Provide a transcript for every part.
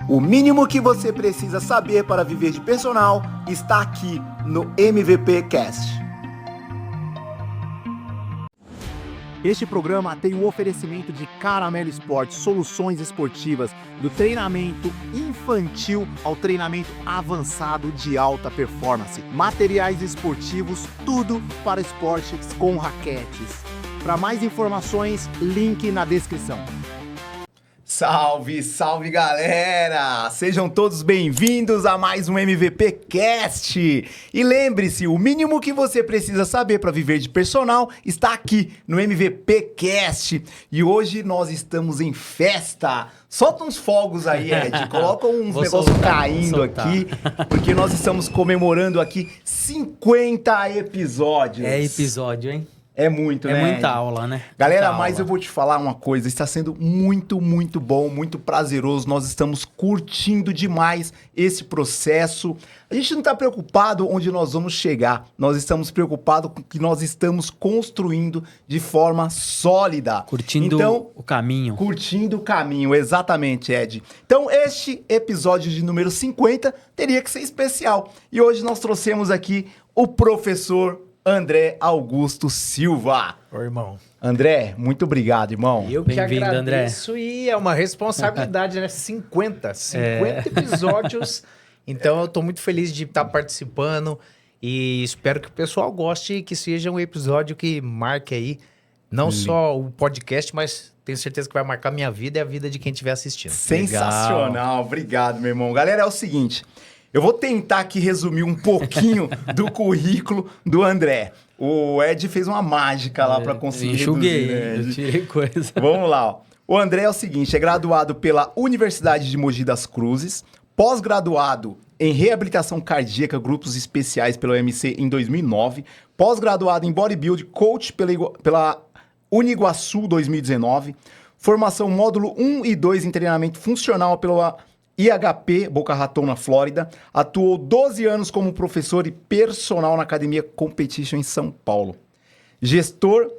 O mínimo que você precisa saber para viver de personal está aqui no MVP Cast. Este programa tem o oferecimento de Caramelo Esporte, soluções esportivas, do treinamento infantil ao treinamento avançado de alta performance. Materiais esportivos, tudo para esportes com raquetes. Para mais informações, link na descrição. Salve, salve galera! Sejam todos bem-vindos a mais um MVP Cast! E lembre-se, o mínimo que você precisa saber para viver de personal está aqui no MVP Cast. E hoje nós estamos em festa. Solta uns fogos aí, Ed. Coloca uns negócios caindo aqui, porque nós estamos comemorando aqui 50 episódios. É episódio, hein? É muito, né? É muita aula, né? Galera, mas eu vou te falar uma coisa, está sendo muito, muito bom, muito prazeroso, nós estamos curtindo demais esse processo. A gente não está preocupado onde nós vamos chegar, nós estamos preocupados com o que nós estamos construindo de forma sólida. Curtindo o caminho. Curtindo o caminho, exatamente, Ed. Então, este episódio de número 50 teria que ser especial. E hoje nós trouxemos aqui o professor André Augusto Silva. Ô, irmão. André, muito obrigado, irmão. Eu que agradeço, André. E é uma responsabilidade, né? 50 episódios. Então, eu tô muito feliz de estar participando e espero que o pessoal goste e que seja um episódio que marque aí, não só o podcast, mas tenho certeza que vai marcar minha vida e a vida de quem estiver assistindo. Sensacional. Legal. Obrigado, meu irmão. Galera, é o seguinte... Eu vou tentar aqui resumir um pouquinho do currículo do André. O Ed fez uma mágica lá para conseguir enxuguei, reduzir, né, eu tirei coisa. Vamos lá. Ó. O André é o seguinte, é graduado pela Universidade de Mogi das Cruzes, pós-graduado em reabilitação cardíaca, grupos especiais pela OMC em 2009, pós-graduado em bodybuilding, coach pela Uniguaçu 2019, formação módulo 1 e 2 em treinamento funcional pela IHP, Boca Raton, na Flórida. Atuou 12 anos como professor e personal na Academia Competition em São Paulo. Gestor,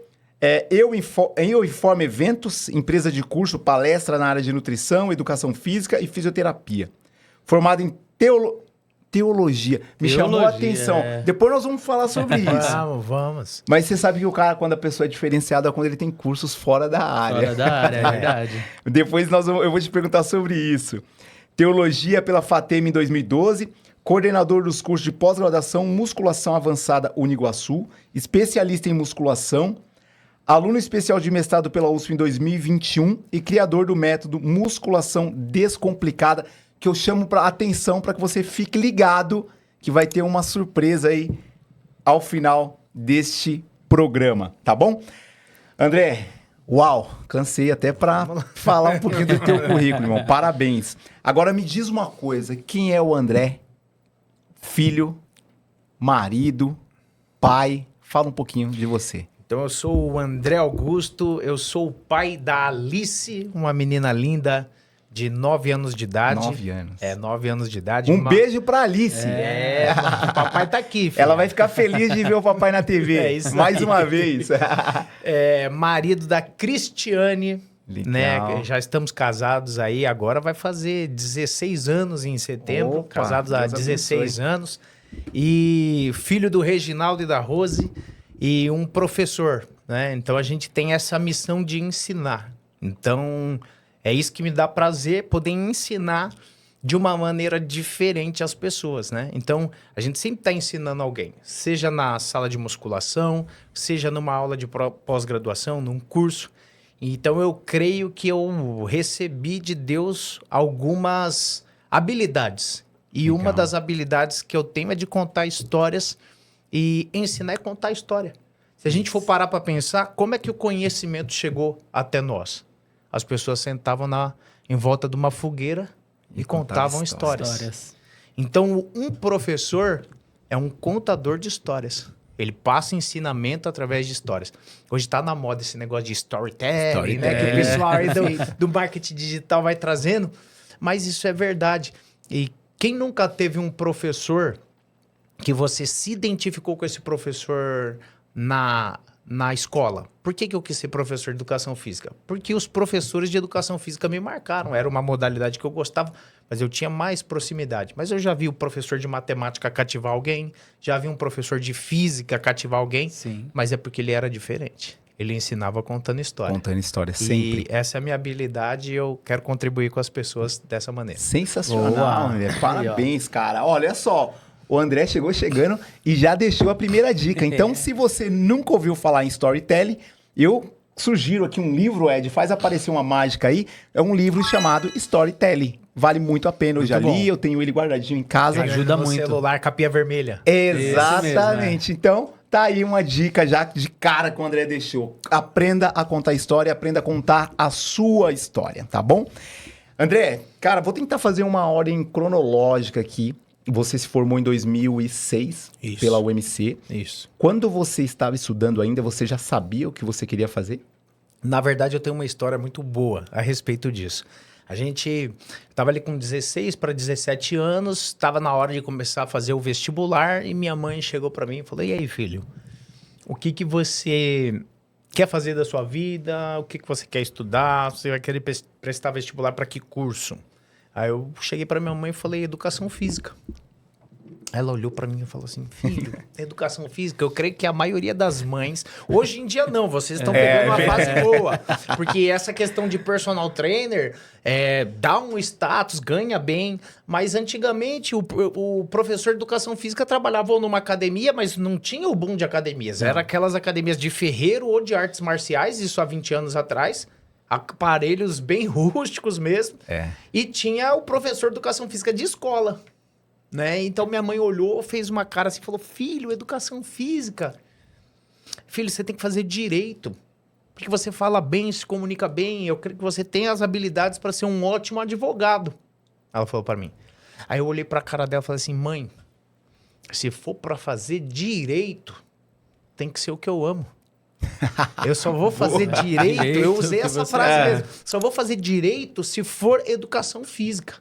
Eu Informo Eventos, empresa de curso, palestra na área de nutrição, educação física e fisioterapia. Formado em teologia. Me chamou a atenção. Depois nós vamos falar sobre isso. Vamos. Mas você sabe que o cara, quando a pessoa é diferenciada, é quando ele tem cursos fora da área. Fora da área, é verdade. Depois eu vou te perguntar sobre isso. Teologia pela FATEM em 2012, coordenador dos cursos de pós-graduação Musculação Avançada Uniguaçu, especialista em musculação, aluno especial de mestrado pela USP em 2021 e criador do método Musculação Descomplicada, que eu chamo para atenção para que você fique ligado, que vai ter uma surpresa aí ao final deste programa, tá bom? André... Uau, cansei até para falar um pouquinho do teu currículo, irmão. Parabéns. Agora me diz uma coisa, quem é o André? Filho, marido, pai? Fala um pouquinho de você. Então eu sou o André Augusto, eu sou o pai da Alice, uma menina linda de 9 anos de idade. 9 anos. 9 anos de idade. Beijo pra Alice. O papai tá aqui, filho. Ela vai ficar feliz de ver o papai na TV. É isso mais aí. uma vez. Marido da Cristiane, legal. Né? Já estamos casados aí, agora vai fazer 16 anos em setembro. Opa, casados há Deus 16 abençoe. anos. E filho do Reginaldo e da Rose e um professor, né? Então a gente tem essa missão de ensinar. Então... é isso que me dá prazer, poder ensinar de uma maneira diferente as pessoas, né? Então, a gente sempre está ensinando alguém, seja na sala de musculação, seja numa aula de pós-graduação, num curso. Então, eu creio que eu recebi de Deus algumas habilidades. E legal. Uma das habilidades que eu tenho é de contar histórias e ensinar é contar história. Se a gente for parar para pensar, como é que o conhecimento chegou até nós? As pessoas sentavam em volta de uma fogueira e contavam histórias. Então, um professor é um contador de histórias. Ele passa ensinamento através de histórias. Hoje está na moda esse negócio de storytelling, né? Que o pessoal aí do marketing digital vai trazendo. Mas isso é verdade. E quem nunca teve um professor que você se identificou com esse professor na escola. Por que eu quis ser professor de educação física? Porque os professores de educação física me marcaram. Era uma modalidade que eu gostava, mas eu tinha mais proximidade. Mas eu já vi o professor de matemática cativar alguém, já vi um professor de física cativar alguém, Sim. mas é porque ele era diferente. Ele ensinava contando história. Contando história, sempre. E essa é a minha habilidade e eu quero contribuir com as pessoas dessa maneira. Sensacional, Boa. André. Aí, ó. Parabéns, cara. Olha só, o André chegou chegando e já deixou a primeira dica. Então, se você nunca ouviu falar em storytelling, eu sugiro aqui um livro, Ed, faz aparecer uma mágica aí. É um livro chamado Storytelling. Vale muito a pena. Eu já bom. li, eu tenho ele guardadinho em casa. Ajuda no muito. celular, capinha vermelha. Exatamente. Então, tá aí uma dica já de cara que o André deixou. Aprenda a contar história, aprenda a contar a sua história, tá bom? André, cara, vou tentar fazer uma ordem cronológica aqui. Você se formou em 2006 Isso. pela UMC. Isso. Quando você estava estudando ainda, você já sabia o que você queria fazer? Na verdade, eu tenho uma história muito boa a respeito disso. A gente estava ali com 16 para 17 anos, estava na hora de começar a fazer o vestibular e minha mãe chegou para mim e falou: "E aí, filho, o que que você quer fazer da sua vida? O que que você quer estudar? Você vai querer prestar vestibular para que curso?" Aí eu cheguei para minha mãe e falei: "Educação física." Ela olhou pra mim e falou assim: "Filho, educação física, eu creio que a maioria das mães... Hoje em dia não, vocês estão pegando uma fase boa. Porque essa questão de personal trainer dá um status, ganha bem. Mas antigamente o professor de educação física trabalhava numa academia, mas não tinha o boom de academias. Era aquelas academias de ferreiro ou de artes marciais, isso há 20 anos atrás. Aparelhos bem rústicos mesmo. E tinha o professor de educação física de escola. Né? Então minha mãe olhou, fez uma cara assim, falou: "Filho, educação física. Filho, você tem que fazer direito. Porque você fala bem, se comunica bem. Eu creio que você tem as habilidades para ser um ótimo advogado." Ela falou para mim. Aí eu olhei para a cara dela e falei assim: "Mãe, se for para fazer direito, tem que ser o que eu amo. Eu só vou fazer direito." Eu usei essa frase mesmo. "Só vou fazer direito se for educação física."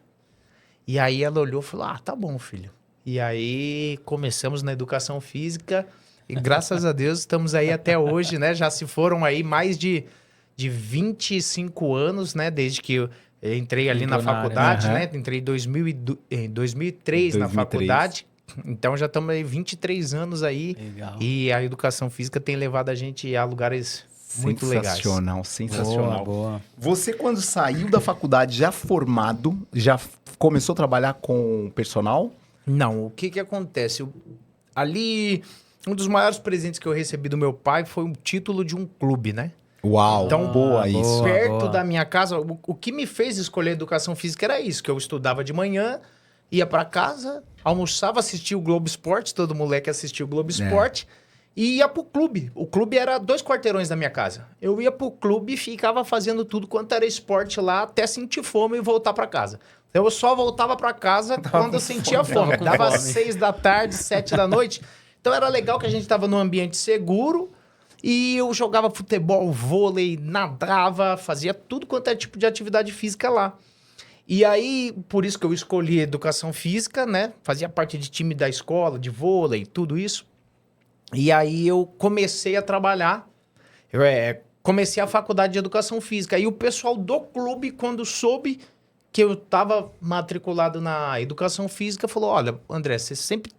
E aí ela olhou e falou: "Ah, tá bom, filho." E aí começamos na educação física e graças a Deus estamos aí até hoje, né? Já se foram aí mais de 25 anos, né? Desde que eu entrei ali na Entrou na área, faculdade, né? né? Entrei em 2003 na 2003. faculdade. Então já estamos aí 23 anos aí. Legal. E a educação física tem levado a gente a lugares muito legais. Sensacional, sensacional. Boa. Você, quando saiu da faculdade já formado, já começou a trabalhar com personal? Não, o que que acontece? Ali, um dos maiores presentes que eu recebi do meu pai foi um título de um clube, né? Uau, Então, boa isso. boa. Perto da minha casa, o que me fez escolher educação física era isso, que eu estudava de manhã, ia pra casa, almoçava, assistia o Globo Esporte, todo moleque assistia o Globo Esporte, e ia pro clube. O clube era 2 quarteirões da minha casa. Eu ia pro clube e ficava fazendo tudo quanto era esporte lá, até sentir fome e voltar pra casa. Então, eu só voltava pra casa quando eu sentia fome. Dava 6 da tarde, 7 da noite. Então era legal que a gente tava num ambiente seguro e eu jogava futebol, vôlei, nadava, fazia tudo quanto é tipo de atividade física lá. E aí, por isso que eu escolhi educação física, né? Fazia parte de time da escola, de vôlei, tudo isso. E aí eu comecei a trabalhar, comecei a faculdade de educação física. E o pessoal do clube, quando soube que eu estava matriculado na educação física, falou: "Olha, André, você sempre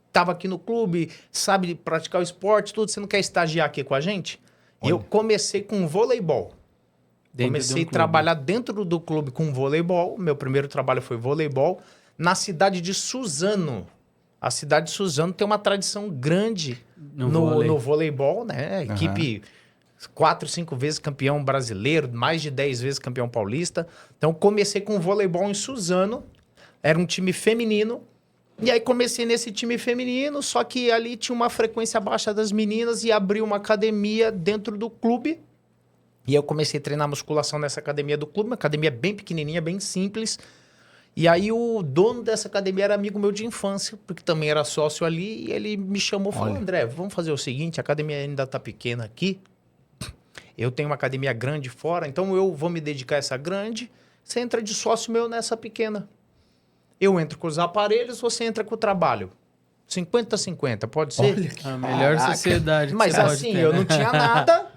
estava aqui no clube, sabe praticar o esporte, tudo, você não quer estagiar aqui com a gente?" E eu comecei com voleibol. Comecei a trabalhar dentro do clube com voleibol. Meu primeiro trabalho foi voleibol na cidade de Suzano. A cidade de Suzano tem uma tradição grande no voleibol, né? A equipe 4, 5 vezes campeão brasileiro, mais de 10 vezes campeão paulista. Então, comecei com voleibol em Suzano. Era um time feminino. E aí, comecei nesse time feminino, só que ali tinha uma frequência baixa das meninas e abri uma academia dentro do clube. E eu comecei a treinar musculação nessa academia do clube, uma academia bem pequenininha, bem simples. E aí o dono dessa academia era amigo meu de infância, porque também era sócio ali, e ele me chamou e falou: "André, vamos fazer o seguinte, a academia ainda tá pequena aqui, eu tenho uma academia grande fora, então eu vou me dedicar a essa grande, você entra de sócio meu nessa pequena. Eu entro com os aparelhos, você entra com o trabalho." 50-50, pode ser? Olha que A melhor caraca. sociedade que Mas você pode assim, ter, eu né? não tinha nada,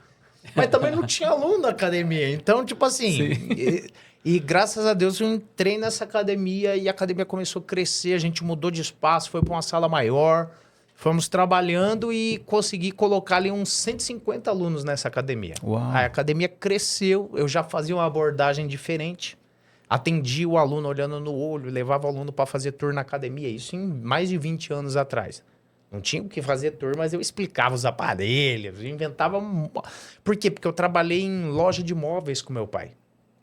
mas também não tinha aluno na academia. Então, tipo assim... E graças a Deus eu entrei nessa academia e a academia começou a crescer, a gente mudou de espaço, foi para uma sala maior, fomos trabalhando e consegui colocar ali uns 150 alunos nessa academia. Uau. A academia cresceu, eu já fazia uma abordagem diferente, atendia o aluno olhando no olho, levava o aluno para fazer tour na academia, isso em mais de 20 anos atrás. Não tinha o que fazer tour, mas eu explicava os aparelhos, eu inventava... Por quê? Porque eu trabalhei em loja de móveis com meu pai.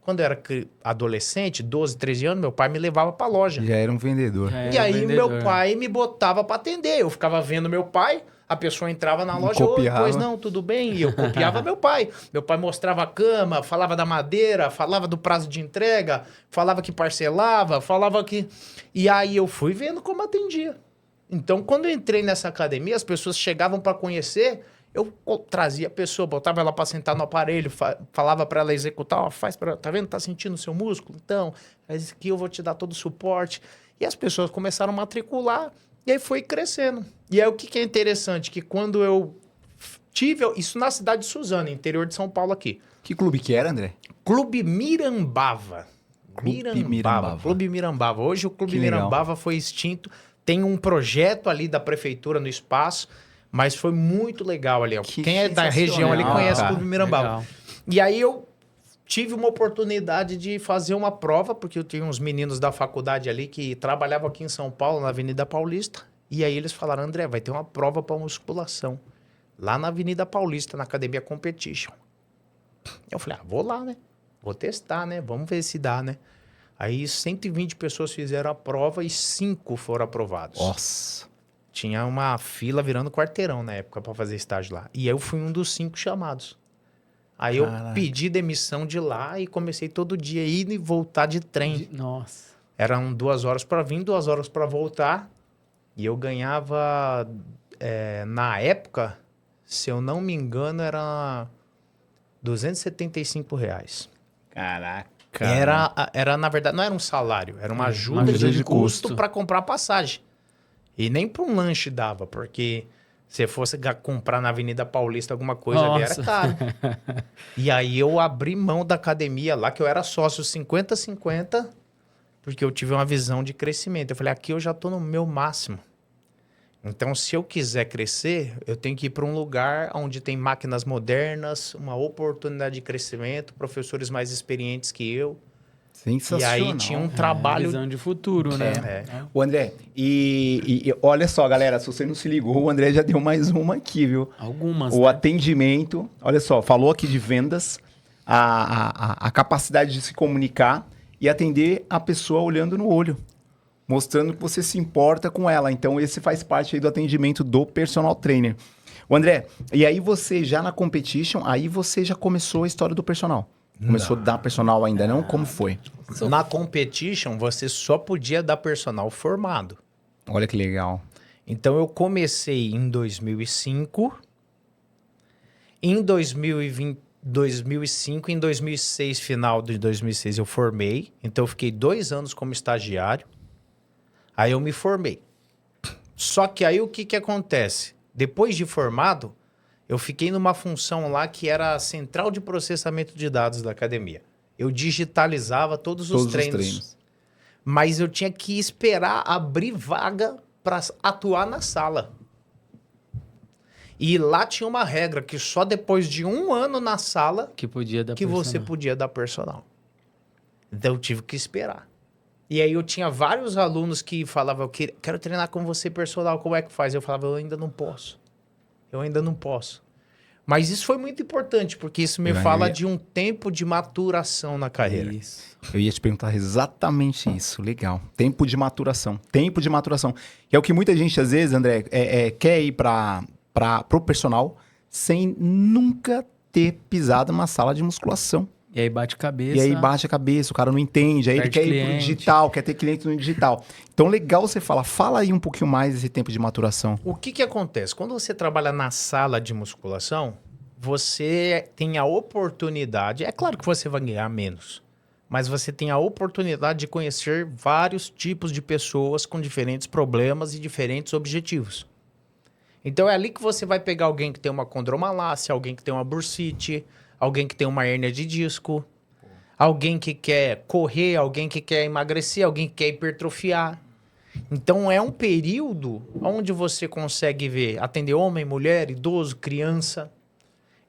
Quando eu era adolescente, 12, 13 anos, meu pai me levava pra loja. Já era um vendedor. Já E era aí vendedor. meu pai me botava pra atender. Eu ficava vendo meu pai, a pessoa entrava na loja, Copiava. pois não, tudo bem? E eu copiava meu pai. Meu pai mostrava a cama, falava da madeira, falava do prazo de entrega, falava que parcelava, falava que... E aí eu fui vendo como atendia. Então, quando eu entrei nessa academia, as pessoas chegavam pra conhecer... Eu trazia a pessoa, botava ela para sentar no aparelho, falava para ela executar, ó, faz para, tá vendo? Tá sentindo o seu músculo? Então, faz aqui, eu vou te dar todo o suporte. E as pessoas começaram a matricular e aí foi crescendo. E aí o que é interessante, que quando eu tive isso na cidade de Suzano, interior de São Paulo aqui. Que clube que era, André? Clube Mirambava. Mirambava. Clube Mirambava. Hoje o Clube Que legal. Mirambava foi extinto. Tem um projeto ali da prefeitura no espaço, mas foi muito legal ali. Ó. Que Quem é da região ali sensacional, conhece o cara. Clube Mirambava. Legal. E aí eu tive uma oportunidade de fazer uma prova, porque eu tinha uns meninos da faculdade ali que trabalhavam aqui em São Paulo, na Avenida Paulista. E aí eles falaram, André, vai ter uma prova para musculação lá na Avenida Paulista, na Academia Competition. Eu falei, vou lá, né? Vou testar, né? Vamos ver se dá, né? Aí 120 pessoas fizeram a prova e 5 foram aprovados. Nossa. Tinha uma fila virando quarteirão na época para fazer estágio lá. E eu fui um dos 5 chamados. Aí eu Caraca. pedi demissão de lá e comecei todo dia a ir e voltar de trem. Nossa. Eram 2 horas para vir, 2 horas para voltar. E eu ganhava, na época, se eu não me engano, era R$ 275. Caraca. Era, na verdade, não era um salário, era uma ajuda, ajuda de de custo custo. para comprar passagem. E nem para um lanche dava, porque se fosse comprar na Avenida Paulista alguma coisa ali, era Nossa. caro. E aí eu abri mão da academia lá, que eu era sócio 50-50, porque eu tive uma visão de crescimento. Eu falei, aqui eu já estou no meu máximo. Então, se eu quiser crescer, eu tenho que ir para um lugar onde tem máquinas modernas, uma oportunidade de crescimento, professores mais experientes que eu. Sensacional. E aí tinha um trabalho... Visão de futuro, né? O André, e olha só, galera, se você não se ligou, o André já deu mais uma aqui, viu? Algumas, O né? atendimento, olha só, falou aqui de vendas, a capacidade de se comunicar e atender a pessoa olhando no olho, mostrando que você se importa com ela. Então, esse faz parte aí do atendimento do personal trainer. O André, e aí você já na competition, aí você já começou a história do personal? Começou a dar personal ainda não? Como foi? Na competition, você só podia dar personal formado. Olha que legal. Então, eu comecei em 2005. Em 2005, em 2006, final de 2006, eu formei. Então, eu fiquei 2 anos como estagiário. Aí, eu me formei. Só que aí, o que acontece? Depois de formado, eu fiquei numa função lá que era a central de processamento de dados da academia. Eu digitalizava todos os treinos. Mas eu tinha que esperar abrir vaga para atuar na sala. E lá tinha uma regra que só depois de 1 ano na sala Que podia dar que você personal. podia dar personal. Então eu tive que esperar. E aí eu tinha vários alunos que falavam, eu quero treinar com você personal, como é que faz? Eu falava, eu ainda não posso. Eu ainda não posso. Mas isso foi muito importante, porque isso me fala de um tempo de maturação na carreira. Isso. Eu ia te perguntar exatamente isso. Legal. Tempo de maturação. Tempo de maturação. Que é o que muita gente, às vezes, André, quer ir pro personal sem nunca ter pisado numa sala de musculação. E aí bate cabeça. E aí bate a cabeça, o cara não entende, aí ele Perde quer ir pro cliente. digital, quer ter cliente no digital. Então, legal você falar. Fala aí um pouquinho mais desse tempo de maturação. O que acontece? Quando você trabalha na sala de musculação, você tem a oportunidade... É claro que você vai ganhar menos, mas você tem a oportunidade de conhecer vários tipos de pessoas com diferentes problemas e diferentes objetivos. Então é ali que você vai pegar alguém que tem uma condromalácia, alguém que tem uma bursite, alguém que tem uma hérnia de disco, alguém que quer correr, alguém que quer emagrecer, alguém que quer hipertrofiar. Então é um período onde você consegue ver, atender homem, mulher, idoso, criança.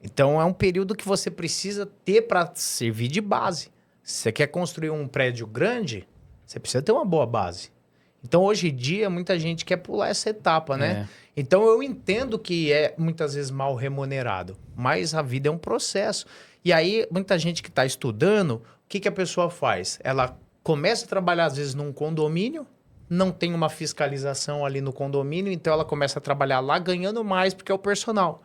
Então é um período que você precisa ter para servir de base. Se você quer construir um prédio grande, você precisa ter uma boa base. Então hoje em dia muita gente quer pular essa etapa, né? Então eu entendo que é muitas vezes mal remunerado, mas a vida é um processo. E aí muita gente que está estudando, o que, que a pessoa faz? Ela começa a trabalhar às vezes num condomínio, não tem uma fiscalização ali no condomínio, então ela começa a trabalhar lá ganhando mais porque é o personal.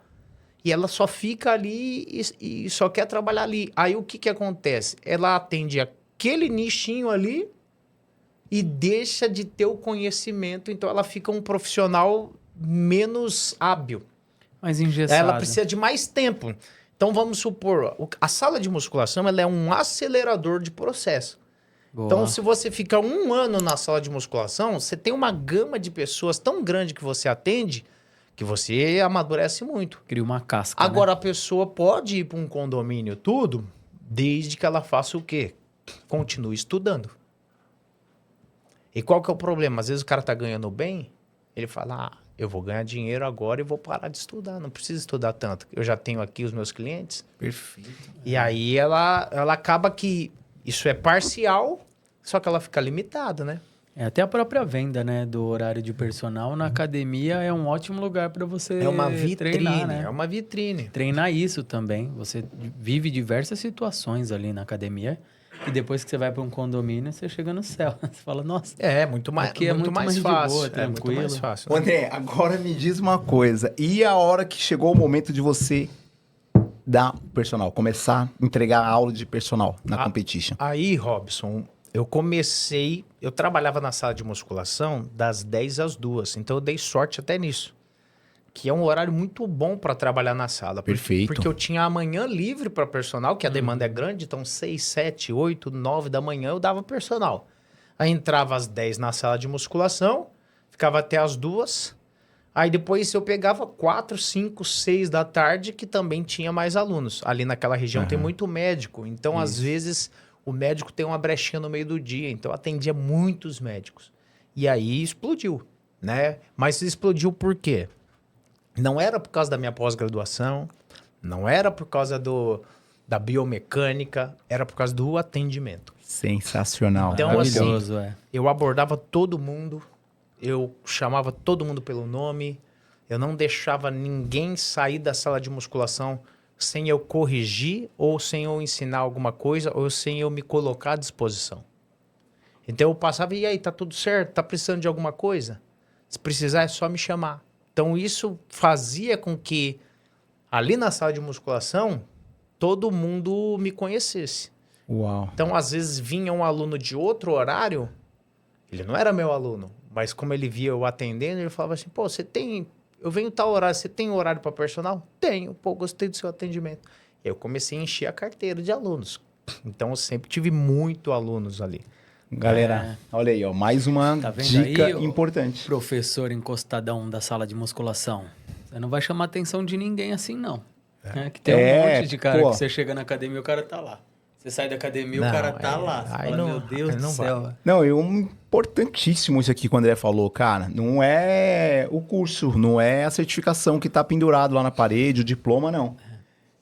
E ela só fica ali e só quer trabalhar ali. Aí o que, que acontece? Ela atende aquele nichinho ali e deixa de ter o conhecimento, então ela fica um profissional menos hábil. Mais engessado. Ela precisa de mais tempo. Então vamos supor, a sala de musculação ela é um acelerador de processo. Boa. Então, se você fica 1 ano na sala de musculação, você tem uma gama de pessoas tão grande que você atende que você amadurece muito. Cria uma casca. Agora, a pessoa pode ir para um condomínio tudo, desde que ela faça o quê? Continue estudando. E qual que é o problema? Às vezes o cara tá ganhando bem, ele fala, eu vou ganhar dinheiro agora e vou parar de estudar, não preciso estudar tanto. Eu já tenho aqui os meus clientes. Perfeito. E aí ela acaba que isso é parcial, só que ela fica limitada, né? É até a própria venda, né, do horário de personal na academia é um ótimo lugar para você É uma vitrine, treinar, né? é uma vitrine. Treinar isso também. Você vive diversas situações ali na academia e depois que você vai para um condomínio, você chega no céu. Você fala, nossa, É, muito mais, aqui é muito mais de fácil. boa, É muito tranquilo. mais fácil. Ô, André, agora me diz uma coisa. E a hora que chegou o momento de você dar o personal, começar a entregar a aula de personal na competition? Aí, Robson, eu trabalhava na sala de musculação das 10 às 2, então eu dei sorte até nisso. Que é um horário muito bom para trabalhar na sala. Perfeito. Porque eu tinha a manhã livre para personal, que a demanda é grande, então 6, 7, 8, 9 da manhã eu dava personal. Aí entrava às 10 na sala de musculação, ficava até às 2. Aí depois eu pegava 4, 5, 6 da tarde, que também tinha mais alunos. Ali naquela região tem muito médico, então às vezes o médico tem uma brechinha no meio do dia, então eu atendia muitos médicos. E aí explodiu, né? Mas explodiu por quê? Não era por causa da minha pós-graduação, não era por causa da biomecânica, era por causa do atendimento. Sensacional. Então, Maravilhoso, assim, eu abordava todo mundo, eu chamava todo mundo pelo nome, eu não deixava ninguém sair da sala de musculação sem eu corrigir, ou sem eu ensinar alguma coisa, ou sem eu me colocar à disposição. Então eu passava, e aí, tá tudo certo? Tá precisando de alguma coisa? Se precisar, é só me chamar. Então isso fazia com que ali na sala de musculação todo mundo me conhecesse. Uau. Então às vezes vinha um aluno de outro horário, ele não era meu aluno, mas como ele via eu atendendo, ele falava assim, pô, eu venho tal horário, você tem horário para personal? Tenho, pô, gostei do seu atendimento. Eu comecei a encher a carteira de alunos. Então eu sempre tive muito alunos ali. Galera, olha aí, ó, mais uma Tá vendo dica aí, importante. professor encostadão da sala de musculação. Você não vai chamar a atenção de ninguém assim, não. É, que tem um monte de cara pô. que você chega na academia e o cara tá lá. Você sai da academia e Não, o cara tá aí- lá. Você aí fala, não- meu Deus aí do não céu. vai. Não, e um importantíssimo isso aqui que o André falou, cara, não é o curso, não é a certificação que tá pendurado lá na parede, o diploma, não.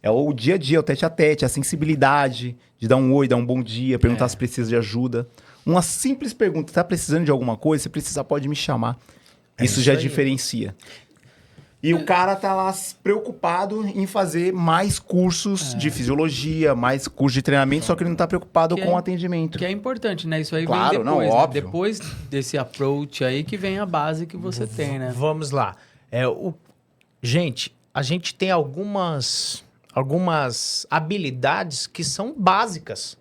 É o dia a dia, o tete a tete, a sensibilidade de dar um oi, dar um bom dia, perguntar se precisa de ajuda. Uma simples pergunta, tá precisando de alguma coisa? Se precisar, pode me chamar. Isso isso já aí. diferencia. E o cara tá lá preocupado em fazer mais cursos de fisiologia, mais cursos de treinamento, só que ele não tá preocupado Que com é- o atendimento. Que é importante, né? Isso aí Claro, vem não, depois, né? óbvio. Depois desse approach aí que vem a base que você tem, né? Vamos lá. Gente, a gente tem algumas habilidades que são básicas.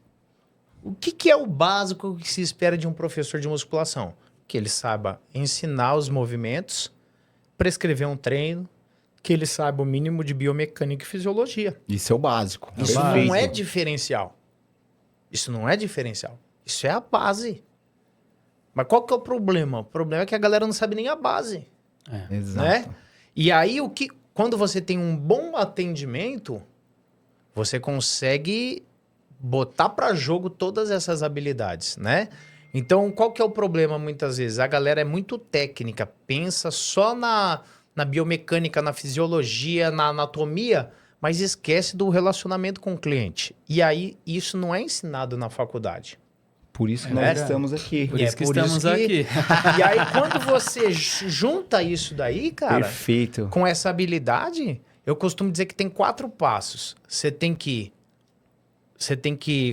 O que é o básico que se espera de um professor de musculação? Que ele saiba ensinar os movimentos, prescrever um treino, que ele saiba o mínimo de biomecânica e fisiologia. Isso é o básico. Isso Perfeito. não é diferencial. Isso não é diferencial. Isso é a base. Mas qual que é o problema? O problema é que a galera não sabe nem a base. Exato. Né? E aí, quando você tem um bom atendimento, você consegue botar para jogo todas essas habilidades, né? Então, qual que é o problema muitas vezes? A galera é muito técnica, pensa só na biomecânica, na fisiologia, na anatomia, mas esquece do relacionamento com o cliente. E aí, isso não é ensinado na faculdade. Por isso que É nós verdade. estamos aqui. Por isso que estamos aqui. E aí, quando você junta isso daí, cara, Perfeito. com essa habilidade, eu costumo dizer que tem 4 passos. Você tem que,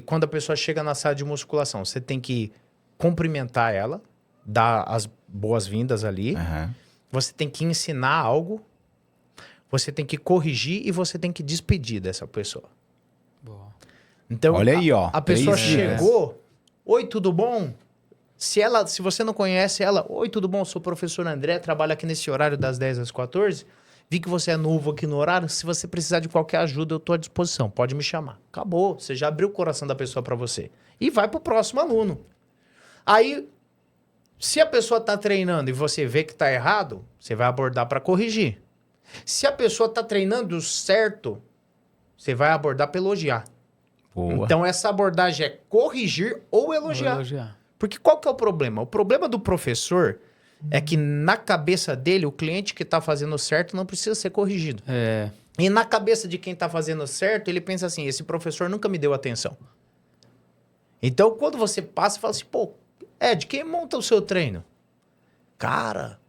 quando a pessoa chega na sala de musculação, você tem que cumprimentar ela, dar as boas-vindas ali. Aham. Você tem que ensinar algo, você tem que corrigir e você tem que despedir dessa pessoa. Boa. Então, Olha aí, ó. a pessoa 3 dicas. chegou, oi, tudo bom? Se você não conhece ela, oi, tudo bom? Sou o professor André, trabalho aqui nesse horário das 10 às 14. Vi que você é novo aqui no horário. Se você precisar de qualquer ajuda, eu estou à disposição. Pode me chamar. Acabou. Você já abriu o coração da pessoa para você. E vai para o próximo aluno. Aí, se a pessoa está treinando e você vê que está errado, você vai abordar para corrigir. Se a pessoa está treinando certo, você vai abordar para elogiar. Boa. Então, essa abordagem é corrigir ou elogiar. Vou elogiar. Porque qual que é o problema? O problema do professor é que na cabeça dele, o cliente que está fazendo certo não precisa ser corrigido. É, E na cabeça de quem está fazendo certo, ele pensa assim, esse professor nunca me deu atenção. Então, quando você passa e fala assim, pô, Ed, quem monta o seu treino? Cara,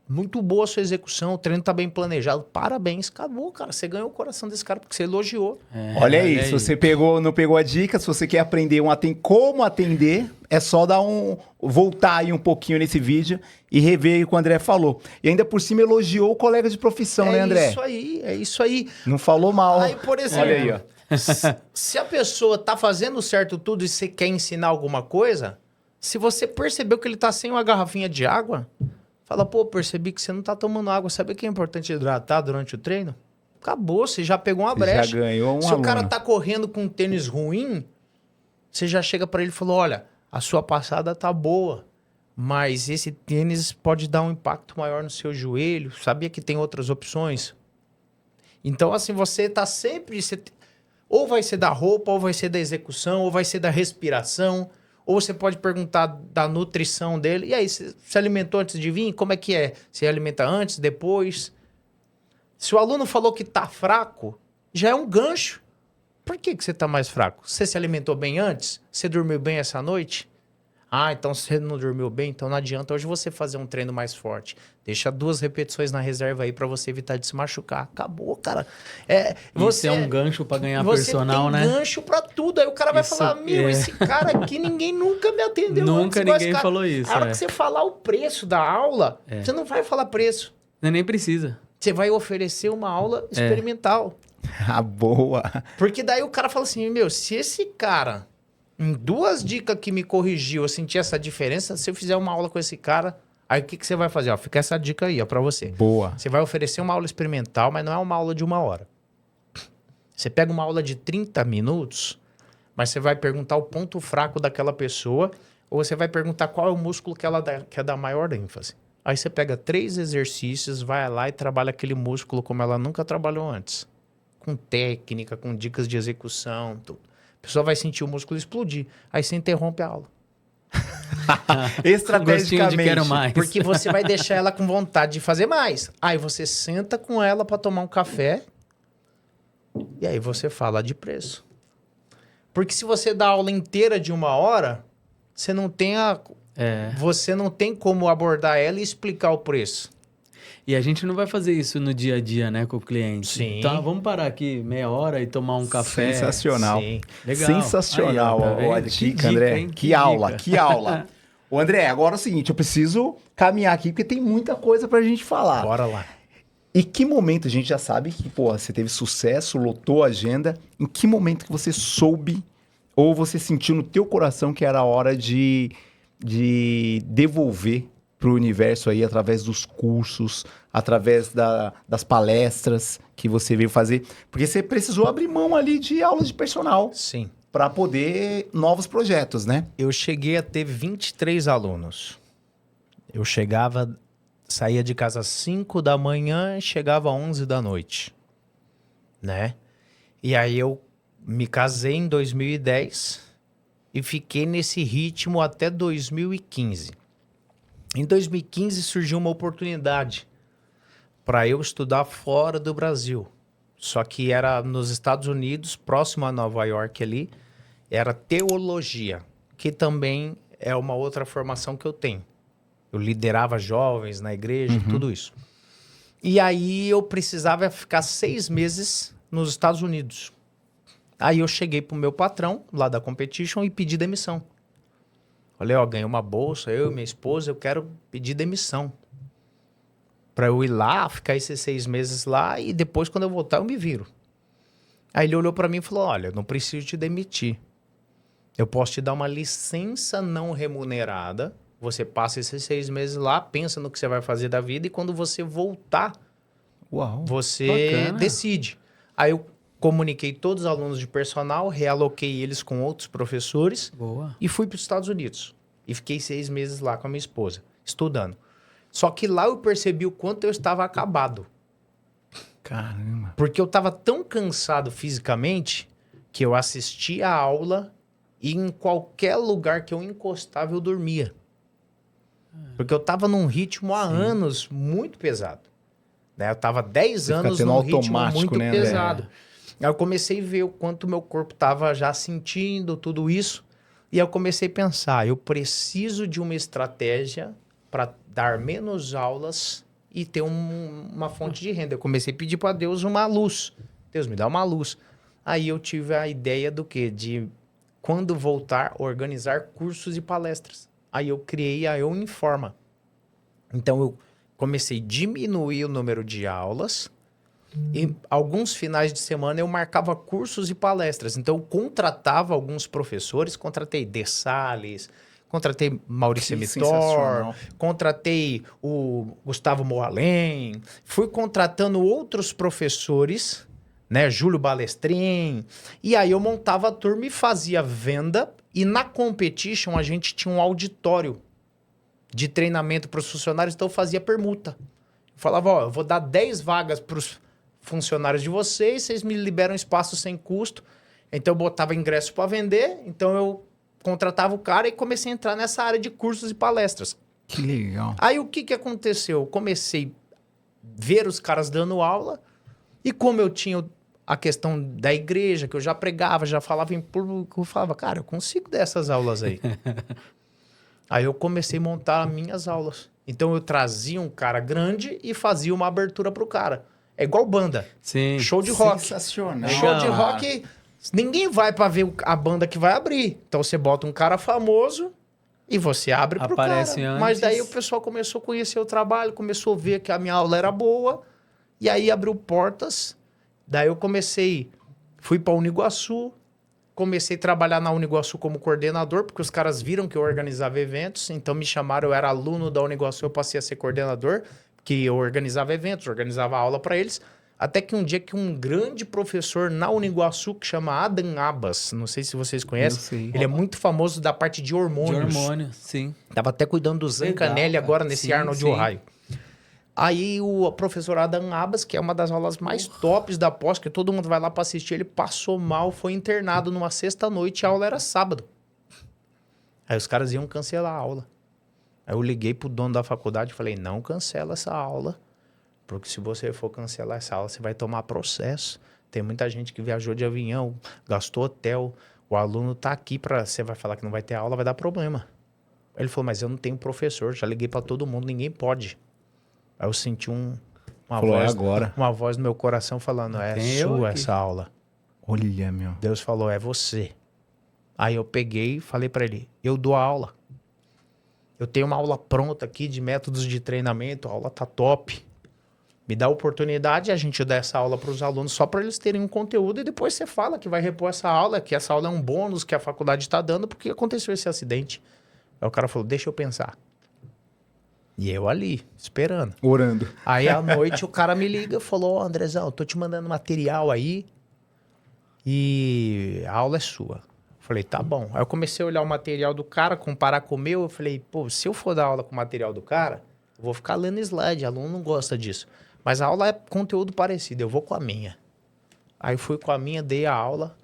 muito boa a sua execução, o treino tá bem planejado. Parabéns, acabou, cara. Você ganhou o coração desse cara porque você elogiou. Olha aí, se você não pegou a dica, se você quer aprender como atender, é só voltar aí um pouquinho nesse vídeo e rever o que o André falou. E ainda por cima elogiou o colega de profissão, né, André? É isso aí. Não falou mal. Aí, por exemplo, Olha aí, ó. se a pessoa tá fazendo certo tudo e você quer ensinar alguma coisa, se você percebeu que ele tá sem uma garrafinha de água, fala, pô, percebi que você não tá tomando água. Sabe que é importante hidratar durante o treino? Acabou, você já pegou uma brecha. Já ganhou um Se aluno. o cara tá correndo com um tênis ruim, você já chega para ele e falou, olha, a sua passada tá boa, mas esse tênis pode dar um impacto maior no seu joelho. Sabia que tem outras opções? Então, assim, você tá sempre... Ou vai ser da roupa, ou vai ser da execução, ou vai ser da respiração, ou você pode perguntar da nutrição dele. E aí, você se alimentou antes de vir? Como é que é? Você alimenta antes, depois? Se o aluno falou que tá fraco, já é um gancho. Por que você tá mais fraco? Você se alimentou bem antes? Você dormiu bem essa noite? Ah, então você não dormiu bem, então não adianta hoje você fazer um treino mais forte. Deixa 2 repetições na reserva aí pra você evitar de se machucar. Acabou, cara. Isso é um gancho pra ganhar personal, né? né? Gancho pra tudo. Aí o cara vai Isso falar, meu, é. esse cara aqui ninguém nunca me atendeu Nunca antes, igual esse ninguém cara. falou isso, A hora é. que você falar o preço da aula, você não vai falar preço. Nem precisa. Você vai oferecer uma aula experimental. Ah, boa. Porque daí o cara fala assim, meu, se esse cara, em 2 dicas que me corrigiu, eu senti essa diferença, se eu fizer uma aula com esse cara, aí o que você vai fazer? Ó, fica essa dica aí, ó, pra você. Boa. Você vai oferecer uma aula experimental, mas não é uma aula de 1 hora. Você pega uma aula de 30 minutos, mas você vai perguntar o ponto fraco daquela pessoa, ou você vai perguntar qual é o músculo que ela quer dar maior ênfase. Aí você pega 3 exercícios, vai lá e trabalha aquele músculo como ela nunca trabalhou antes. Com técnica, com dicas de execução, tudo. A pessoa vai sentir o músculo explodir. Aí você interrompe a aula. Estrategicamente. De quero mais. Porque você vai deixar ela com vontade de fazer mais. Aí você senta com ela para tomar um café e aí você fala de preço. Porque se você dá a aula inteira de 1 hora, você não tem você não tem como abordar ela e explicar o preço. E a gente não vai fazer isso no dia a dia, né, com o cliente. Sim. Então, vamos parar aqui meia hora e tomar um café. Sensacional. Sim. Legal. Sensacional. Aí, ó, tá vendo? Olha, Que dica, dica, André. hein? Que Que aula, dica. que aula. Ô, André, agora é o seguinte, eu preciso caminhar aqui porque tem muita coisa pra gente falar. Bora lá. E que momento, a gente já sabe que, pô, você teve sucesso, lotou a agenda. Em que momento que você soube ou você sentiu no teu coração que era a hora de devolver pro universo aí através dos cursos, através das palestras que você veio fazer? Porque você precisou abrir mão ali de aulas de personal. Sim. para poder novos projetos, né? Eu cheguei a ter 23 alunos. Eu saía de casa às 5 da manhã e chegava às 11 da noite, né? E aí eu me casei em 2010 e fiquei nesse ritmo até 2015. Em 2015 surgiu uma oportunidade para eu estudar fora do Brasil. Só que era nos Estados Unidos, próximo a Nova York ali, era teologia, que também é uma outra formação que eu tenho. Eu liderava jovens na igreja, tudo isso. E aí eu precisava ficar 6 meses nos Estados Unidos. Aí eu cheguei pro meu patrão, lá da Competition, e pedi demissão. Falei, ó, ganhei uma bolsa, eu e minha esposa, eu quero pedir demissão. Pra eu ir lá, ficar esses 6 meses lá, e depois, quando eu voltar, eu me viro. Aí ele olhou pra mim e falou, olha, eu não preciso te demitir. Eu posso te dar uma licença não remunerada. Você passa esses 6 meses lá, pensa no que você vai fazer da vida, e quando você voltar, Uau. você bacana. decide. Aí eu comuniquei todos os alunos de personal, realoquei eles com outros professores Boa. e fui para os Estados Unidos. E fiquei 6 meses lá com a minha esposa, estudando. Só que lá eu percebi o quanto eu estava acabado. Caramba. Porque eu estava tão cansado fisicamente que eu assistia a aula e em qualquer lugar que eu encostava eu dormia. Porque eu estava num ritmo há anos muito pesado. Né? Eu estava 10 Você fica anos tendo num ritmo automático, muito né, pesado. Aí eu comecei a ver o quanto meu corpo estava já sentindo tudo isso. E aí eu comecei a pensar, eu preciso de uma estratégia para dar menos aulas e ter uma fonte de renda. Eu comecei a pedir para Deus uma luz. Deus, me dá uma luz. Aí eu tive a ideia do quê? De, quando voltar, organizar cursos e palestras. Aí eu criei a Eu Informa. Então eu comecei a diminuir o número de aulas e alguns finais de semana eu marcava cursos e palestras. Então eu contratava alguns professores, contratei De Salles, contratei Maurício Que Mitor, sensacional. contratei o Gustavo Moalem, fui contratando outros professores, né, Júlio Balestrin, e aí eu montava a turma e fazia venda, e na Competition a gente tinha um auditório de treinamento para os funcionários, então eu fazia permuta. Eu falava, ó, eu vou dar 10 vagas para os funcionários de vocês me liberam espaço sem custo. Então eu botava ingresso para vender, então eu contratava o cara e comecei a entrar nessa área de cursos e palestras. Que legal. Aí o que aconteceu? Eu comecei a ver os caras dando aula, e como eu tinha a questão da igreja, que eu já pregava, já falava em público, eu falava, cara, eu consigo dar essas aulas aí. Aí eu comecei a montar as minhas aulas. Então eu trazia um cara grande e fazia uma abertura pro cara. É igual banda. Sim. Show de rock. Sensacional. Show de cara. rock, ninguém vai pra ver a banda que vai abrir. Então você bota um cara famoso e você abre pro Aparece cara. antes. Mas daí o pessoal começou a conhecer o trabalho, começou a ver que a minha aula era boa, e aí abriu portas. Daí eu fui pra Uniguaçu, comecei a trabalhar na Uniguaçu como coordenador, porque os caras viram que eu organizava eventos, então me chamaram, eu era aluno da Uniguaçu, eu passei a ser coordenador, que eu organizava eventos, organizava aula para eles, até que um dia que um grande professor na Uniguaçu, que chama Adam Abbas, não sei se vocês conhecem, Eu sei. ele é muito famoso da parte de De hormônios. hormônio, sim. Tava até cuidando do Zancanelli Legal, agora, cara. nesse Sim, Arnold sim. Ohio. Aí o professor Adam Abbas, que é uma das aulas mais tops da pós, que todo mundo vai lá para assistir, ele passou mal, foi internado numa sexta-noite, a aula era sábado. Aí os caras iam cancelar a aula. Aí eu liguei pro dono da faculdade e falei, não cancela essa aula, porque se você for cancelar essa aula, você vai tomar processo. Tem muita gente que viajou de avião, gastou hotel, o aluno tá aqui para você vai falar que não vai ter aula, vai dar problema. Ele falou, mas eu não tenho professor, já liguei para todo mundo, ninguém pode. Aí eu senti uma Falou, voz, é agora. uma voz no meu coração falando, é Tem eu sua aqui. essa aula. Olha, meu. Deus falou, é você. Aí eu peguei e falei para ele, eu dou a aula. Eu tenho uma aula pronta aqui de métodos de treinamento, a aula tá top. Me dá a oportunidade, a gente dá essa aula para os alunos só para eles terem um conteúdo e depois você fala que vai repor essa aula, que essa aula é um bônus que a faculdade está dando porque aconteceu esse acidente. Aí o cara falou, deixa eu pensar. E eu ali, esperando. Orando. Aí à noite o cara me liga e falou, Andrezão, eu tô te mandando material aí e a aula é sua. falei, tá bom. Aí eu comecei a olhar o material do cara, comparar com o meu. Eu falei, pô, se eu for dar aula com o material do cara, eu vou ficar lendo slide. Aluno não gosta disso. Mas a aula é conteúdo parecido, eu vou com a minha. Aí eu fui com a minha, dei a aula.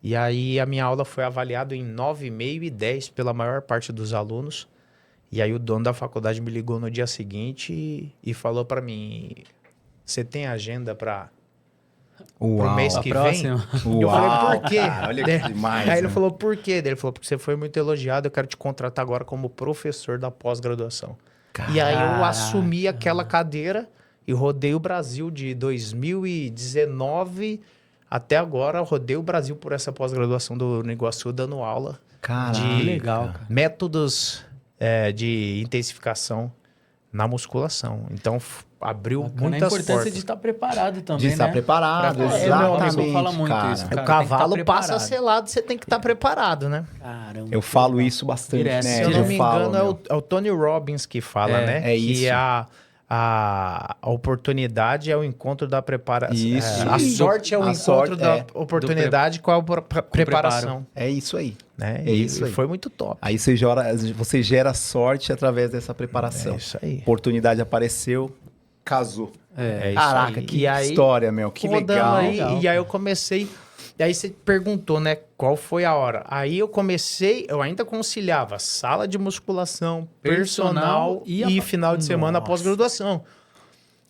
E aí a minha aula foi avaliada em 9,5 e 10 pela maior parte dos alunos. E aí o dono da faculdade me ligou no dia seguinte e falou para mim, você tem agenda para pro mês que vem? Eu falei, por quê? Cara, olha que demais. Aí ele né? falou, por quê? Ele falou, porque você foi muito elogiado, eu quero te contratar agora como professor da pós-graduação. E aí eu assumi aquela cadeira e rodei o Brasil de 2019 até agora. Eu rodei o Brasil por essa pós-graduação do Iguaçu, dando aula Caralho, de legal, cara. métodos de intensificação na musculação. Então, abriu Bacana. A muitas importância portas. de estar preparado também, De estar né? preparado, Pra- exatamente, meu amigo fala muito cara. isso. O Cara, tem que cavalo tá passa preparado. selado, você tem que estar preparado, né? Caramba. Eu falo isso bastante, Direto. né? Se eu não me falo, engano, meu. é o Tony Robbins que fala, né? é que isso. a oportunidade é o encontro da preparação. Isso. A sorte é o A encontro sorte da é oportunidade com a preparação. É isso aí. Né? É isso aí. Foi muito top. Aí você gera sorte através dessa preparação. É isso aí. Oportunidade apareceu, casou. É isso Caraca, aí. que E aí, história, meu. Que rodando legal. aí, legal. E aí eu comecei... E aí você perguntou, né? Qual foi a hora? Aí eu comecei... Eu ainda conciliava sala de musculação, personal e final de semana Nossa. pós-graduação.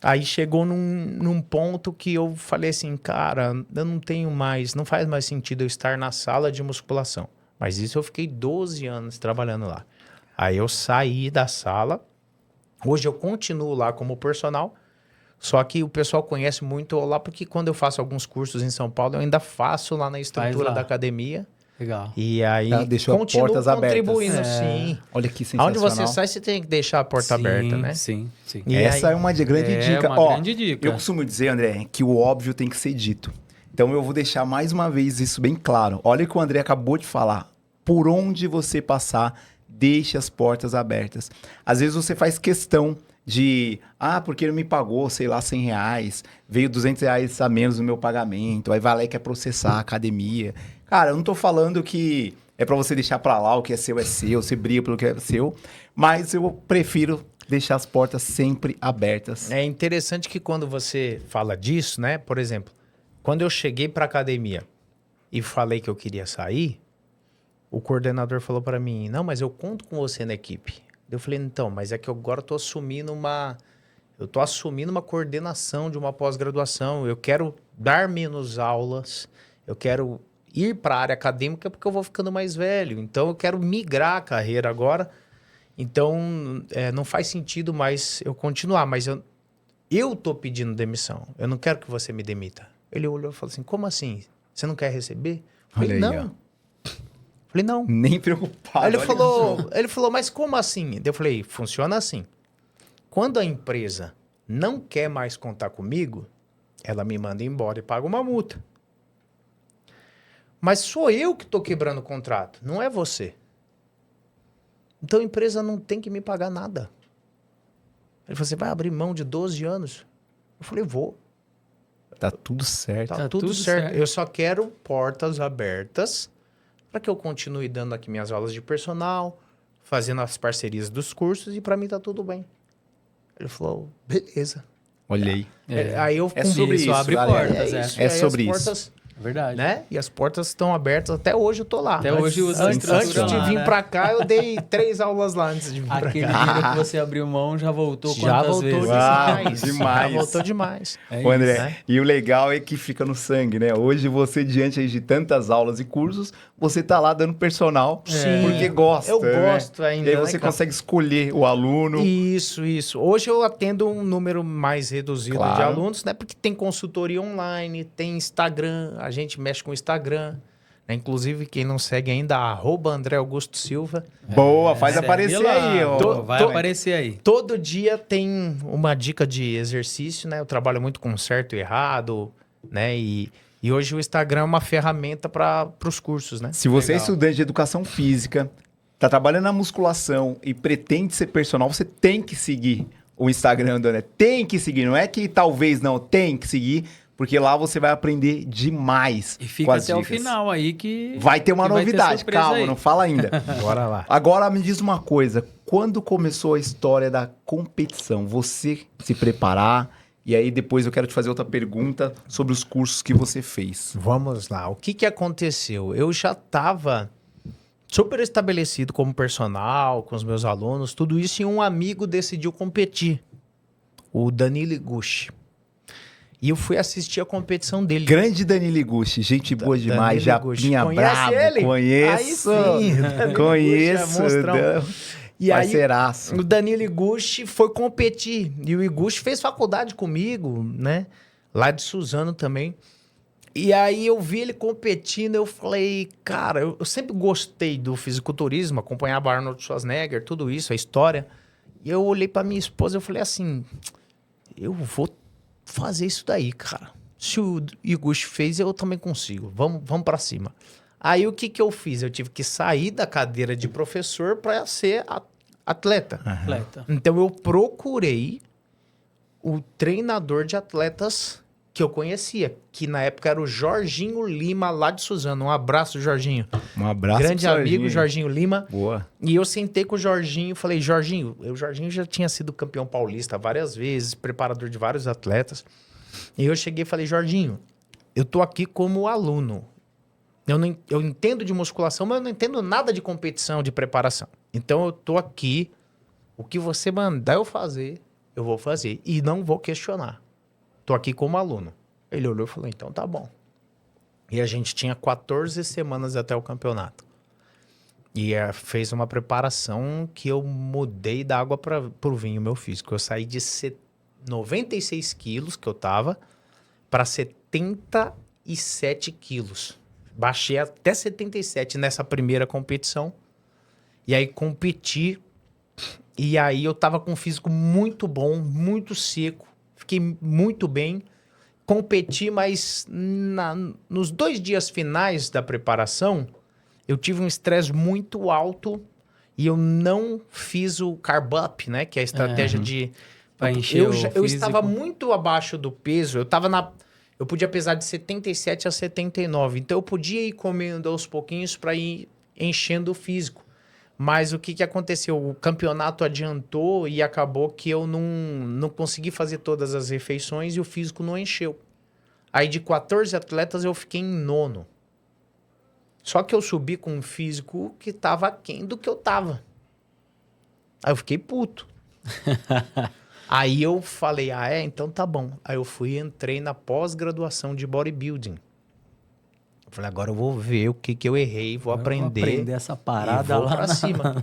Aí chegou num ponto que eu falei assim, cara, eu não tenho mais... Não faz mais sentido eu estar na sala de musculação. Mas isso eu fiquei 12 anos trabalhando lá. Aí eu saí da sala. Hoje eu continuo lá como personal. Só que o pessoal conhece muito lá porque quando eu faço alguns cursos em São Paulo, eu ainda faço lá na estrutura lá. da academia. Legal. E aí Já deixou continuo portas abertas. contribuindo, sim. Olha que sensacional. Aonde você sai, você tem que deixar a porta aberta, né? Sim, sim. E Essa aí- é uma grande É dica. uma Ó, grande dica. Eu costumo dizer, André, que o óbvio tem que ser dito. Então eu vou deixar mais uma vez isso bem claro. Olha o que o André acabou de falar. Por onde você passar, deixe as portas abertas. Às vezes você faz questão de... porque ele me pagou, sei lá, R$100. Veio R$200 a menos no meu pagamento. Aí vai lá e quer processar a academia. Cara, eu não tô falando que é pra você deixar pra lá, o que é seu, você briga pelo que é seu. Mas eu prefiro deixar as portas sempre abertas. É interessante que quando você fala disso, né? Por exemplo, quando eu cheguei para academia e falei que eu queria sair, o coordenador falou para mim, não, mas eu conto com você na equipe. Eu falei, então, mas é que agora eu tô assumindo uma coordenação de uma pós-graduação. Eu quero dar menos aulas, eu quero ir para a área acadêmica porque eu vou ficando mais velho. Então, eu quero migrar a carreira agora. Então, não faz sentido mais eu continuar, mas eu tô pedindo demissão. Eu não quero que você me demita. Ele olhou e falou assim, como assim? Você não quer receber? Eu falei, Olha aí, não. Falei, não. Nem preocupado. Aí olha ele falou, mas como assim? Eu falei, funciona assim. Quando a empresa não quer mais contar comigo, ela me manda embora e paga uma multa. Mas sou eu que estou quebrando o contrato, não é você. Então a empresa não tem que me pagar nada. Ele falou, você vai abrir mão de 12 anos? Eu falei, vou. Tá tudo certo. Tá Tá tudo tudo certo. certo. Eu só quero portas abertas para que eu continue dando aqui minhas aulas de personal, fazendo as parcerias dos cursos e para mim tá tudo bem. Ele falou, beleza. Olha aí. Aí eu É sobre Isso isso, abre galera. portas, isso. É E aí sobre as isso. portas, É verdade. né? E as portas estão abertas. Até hoje eu tô lá. Até hoje usa a antes estrutura de lá, vir né? para cá, eu dei 3 aulas lá antes de vir para Aquele cá. dinheiro que você abriu mão já voltou Já quantas voltou vezes? demais. Demais. Já voltou demais. É Ô, André, isso, né? e o legal é que fica no sangue, né? Hoje você, diante aí de tantas aulas e cursos, você tá lá dando personal Sim. porque gosta. Eu né? gosto ainda, E aí né, você cara? consegue escolher o aluno. Isso. Hoje eu atendo um número mais reduzido Claro. de alunos, né? Porque tem consultoria online, tem Instagram, a gente mexe com o Instagram. Né? Inclusive, quem não segue ainda, @André Augusto Silva. Boa, faz Segue aparecer lá, aí, ó. Vai aparecer aí. Todo dia tem uma dica de exercício, né? Eu trabalho muito com certo e errado, né? E hoje o Instagram é uma ferramenta para os cursos, né? Se você é Legal. estudante de educação física, tá trabalhando na musculação e pretende ser personal, você tem que seguir o Instagram do André. Tem que seguir, não é que talvez não, tem que seguir, porque lá você vai aprender demais E com fica as até o dicas. final aí que... Vai ter uma que vai ter novidade, surpresa calma, aí. não fala ainda. Bora lá. Agora me diz uma coisa, quando começou a história da competição? Você se preparar, e aí depois eu quero te fazer outra pergunta sobre os cursos que você fez. Vamos lá. O que aconteceu? Eu já estava super estabelecido como personal, com os meus alunos, tudo isso, e um amigo decidiu competir, o Danilo Iguchi. E eu fui assistir a competição dele. Grande Danilo Iguchi, gente boa demais, Danilo Japinha Iguchi. brabo, Conhece ele? conheço, Aí sim, Danilo conheço, Iguchi é monstrão. E aí, parceiraço. o Danilo Iguchi foi competir. E o Iguchi fez faculdade comigo, né? Lá de Suzano também. E aí eu vi ele competindo, eu falei, cara, eu sempre gostei do fisiculturismo, acompanhava Arnold Schwarzenegger, tudo isso, a história. E eu olhei pra minha esposa e falei assim, eu vou fazer isso daí, cara. Se o Iguchi fez, eu também consigo. Vamos pra cima. Aí o que eu fiz? Eu tive que sair da cadeira de professor para ser atleta. Atleta. Então eu procurei o treinador de atletas que eu conhecia, que na época era o Jorginho Lima, lá de Suzano. Um abraço, Jorginho. Um abraço Grande pro amigo, Jorginho Lima. Boa. E eu sentei com o Jorginho e falei, Jorginho, o Jorginho já tinha sido campeão paulista várias vezes, preparador de vários atletas. E eu cheguei e falei, Jorginho, eu tô aqui como aluno. Eu entendo de musculação, mas eu não entendo nada de competição, de preparação. Então eu tô aqui, o que você mandar eu fazer, eu vou fazer. E não vou questionar. Tô aqui como aluno. Ele olhou e falou, então tá bom. E a gente tinha 14 semanas até o campeonato. E fez uma preparação que eu mudei da água pro vinho, meu físico. Eu saí de 96 quilos que eu tava para 77 quilos. Baixei até 77 nessa primeira competição. E aí competi. E aí eu tava com um físico muito bom, muito seco. Fiquei muito bem. Competi, mas nos 2 dias finais da preparação, eu tive um estresse muito alto e eu não fiz o carb up, né? Que é a estratégia de... Pra encher o eu físico. estava muito abaixo do peso. Eu podia pesar de 77 a 79. Então eu podia ir comendo aos pouquinhos para ir enchendo o físico. Mas o que aconteceu? O campeonato adiantou e acabou que eu não consegui fazer todas as refeições e o físico não encheu. Aí de 14 atletas eu fiquei em 9º. Só que eu subi com um físico que estava aquém do que eu tava. Aí eu fiquei puto. Aí eu falei, então tá bom. Aí eu entrei na pós-graduação de bodybuilding. Eu falei, agora eu vou ver o que eu errei, vou aprender essa parada e vou lá. pra cima.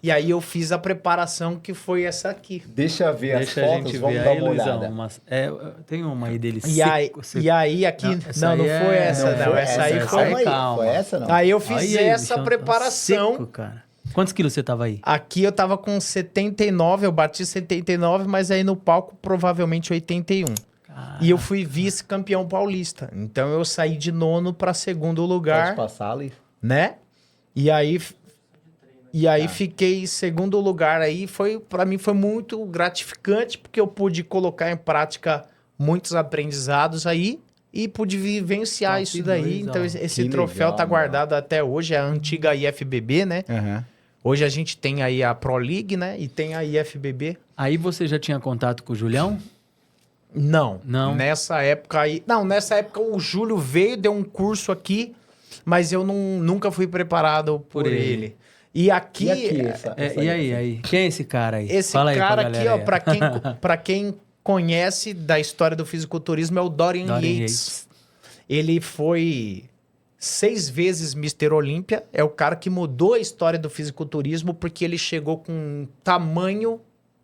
E aí eu fiz a preparação que foi essa aqui. Deixa eu ver Deixa as a fotos, gente vamos ver dar aí, uma Luizão. olhada. Tem uma aí dele E aí aqui... Não foi essa, não. Essa aí foi... Calma aí, calma. foi essa não? Aí eu fiz Olha aí, essa bichão, preparação. seco, cara. Quantos quilos você tava aí? Aqui eu tava com 79, eu bati 79, mas aí no palco provavelmente 81. E eu fui vice-campeão paulista. Então eu saí de 9º para 2º lugar, Pode passar ali. né? E aí fiquei em 2º lugar aí, para mim foi muito gratificante porque eu pude colocar em prática muitos aprendizados aí e pude vivenciar Top isso daí. 2, ó. Então esse Que troféu legal, tá guardado até hoje, é a antiga IFBB, né? Hoje a gente tem aí a Pro League, né? E tem a IFBB. Aí você já tinha contato com o Julião? Não. Não? Nessa época aí... Não, nessa época o Júlio veio, deu um curso aqui, mas eu nunca fui preparado por ele. E aqui... E aí? Quem é esse cara aí? Esse Fala aí pra cara aqui, galera ó, aí. pra quem conhece da história do fisiculturismo, é o Dorian Yates. Ele foi 6 vezes Mr. Olímpia. É o cara que mudou a história do fisiculturismo porque ele chegou com um tamanho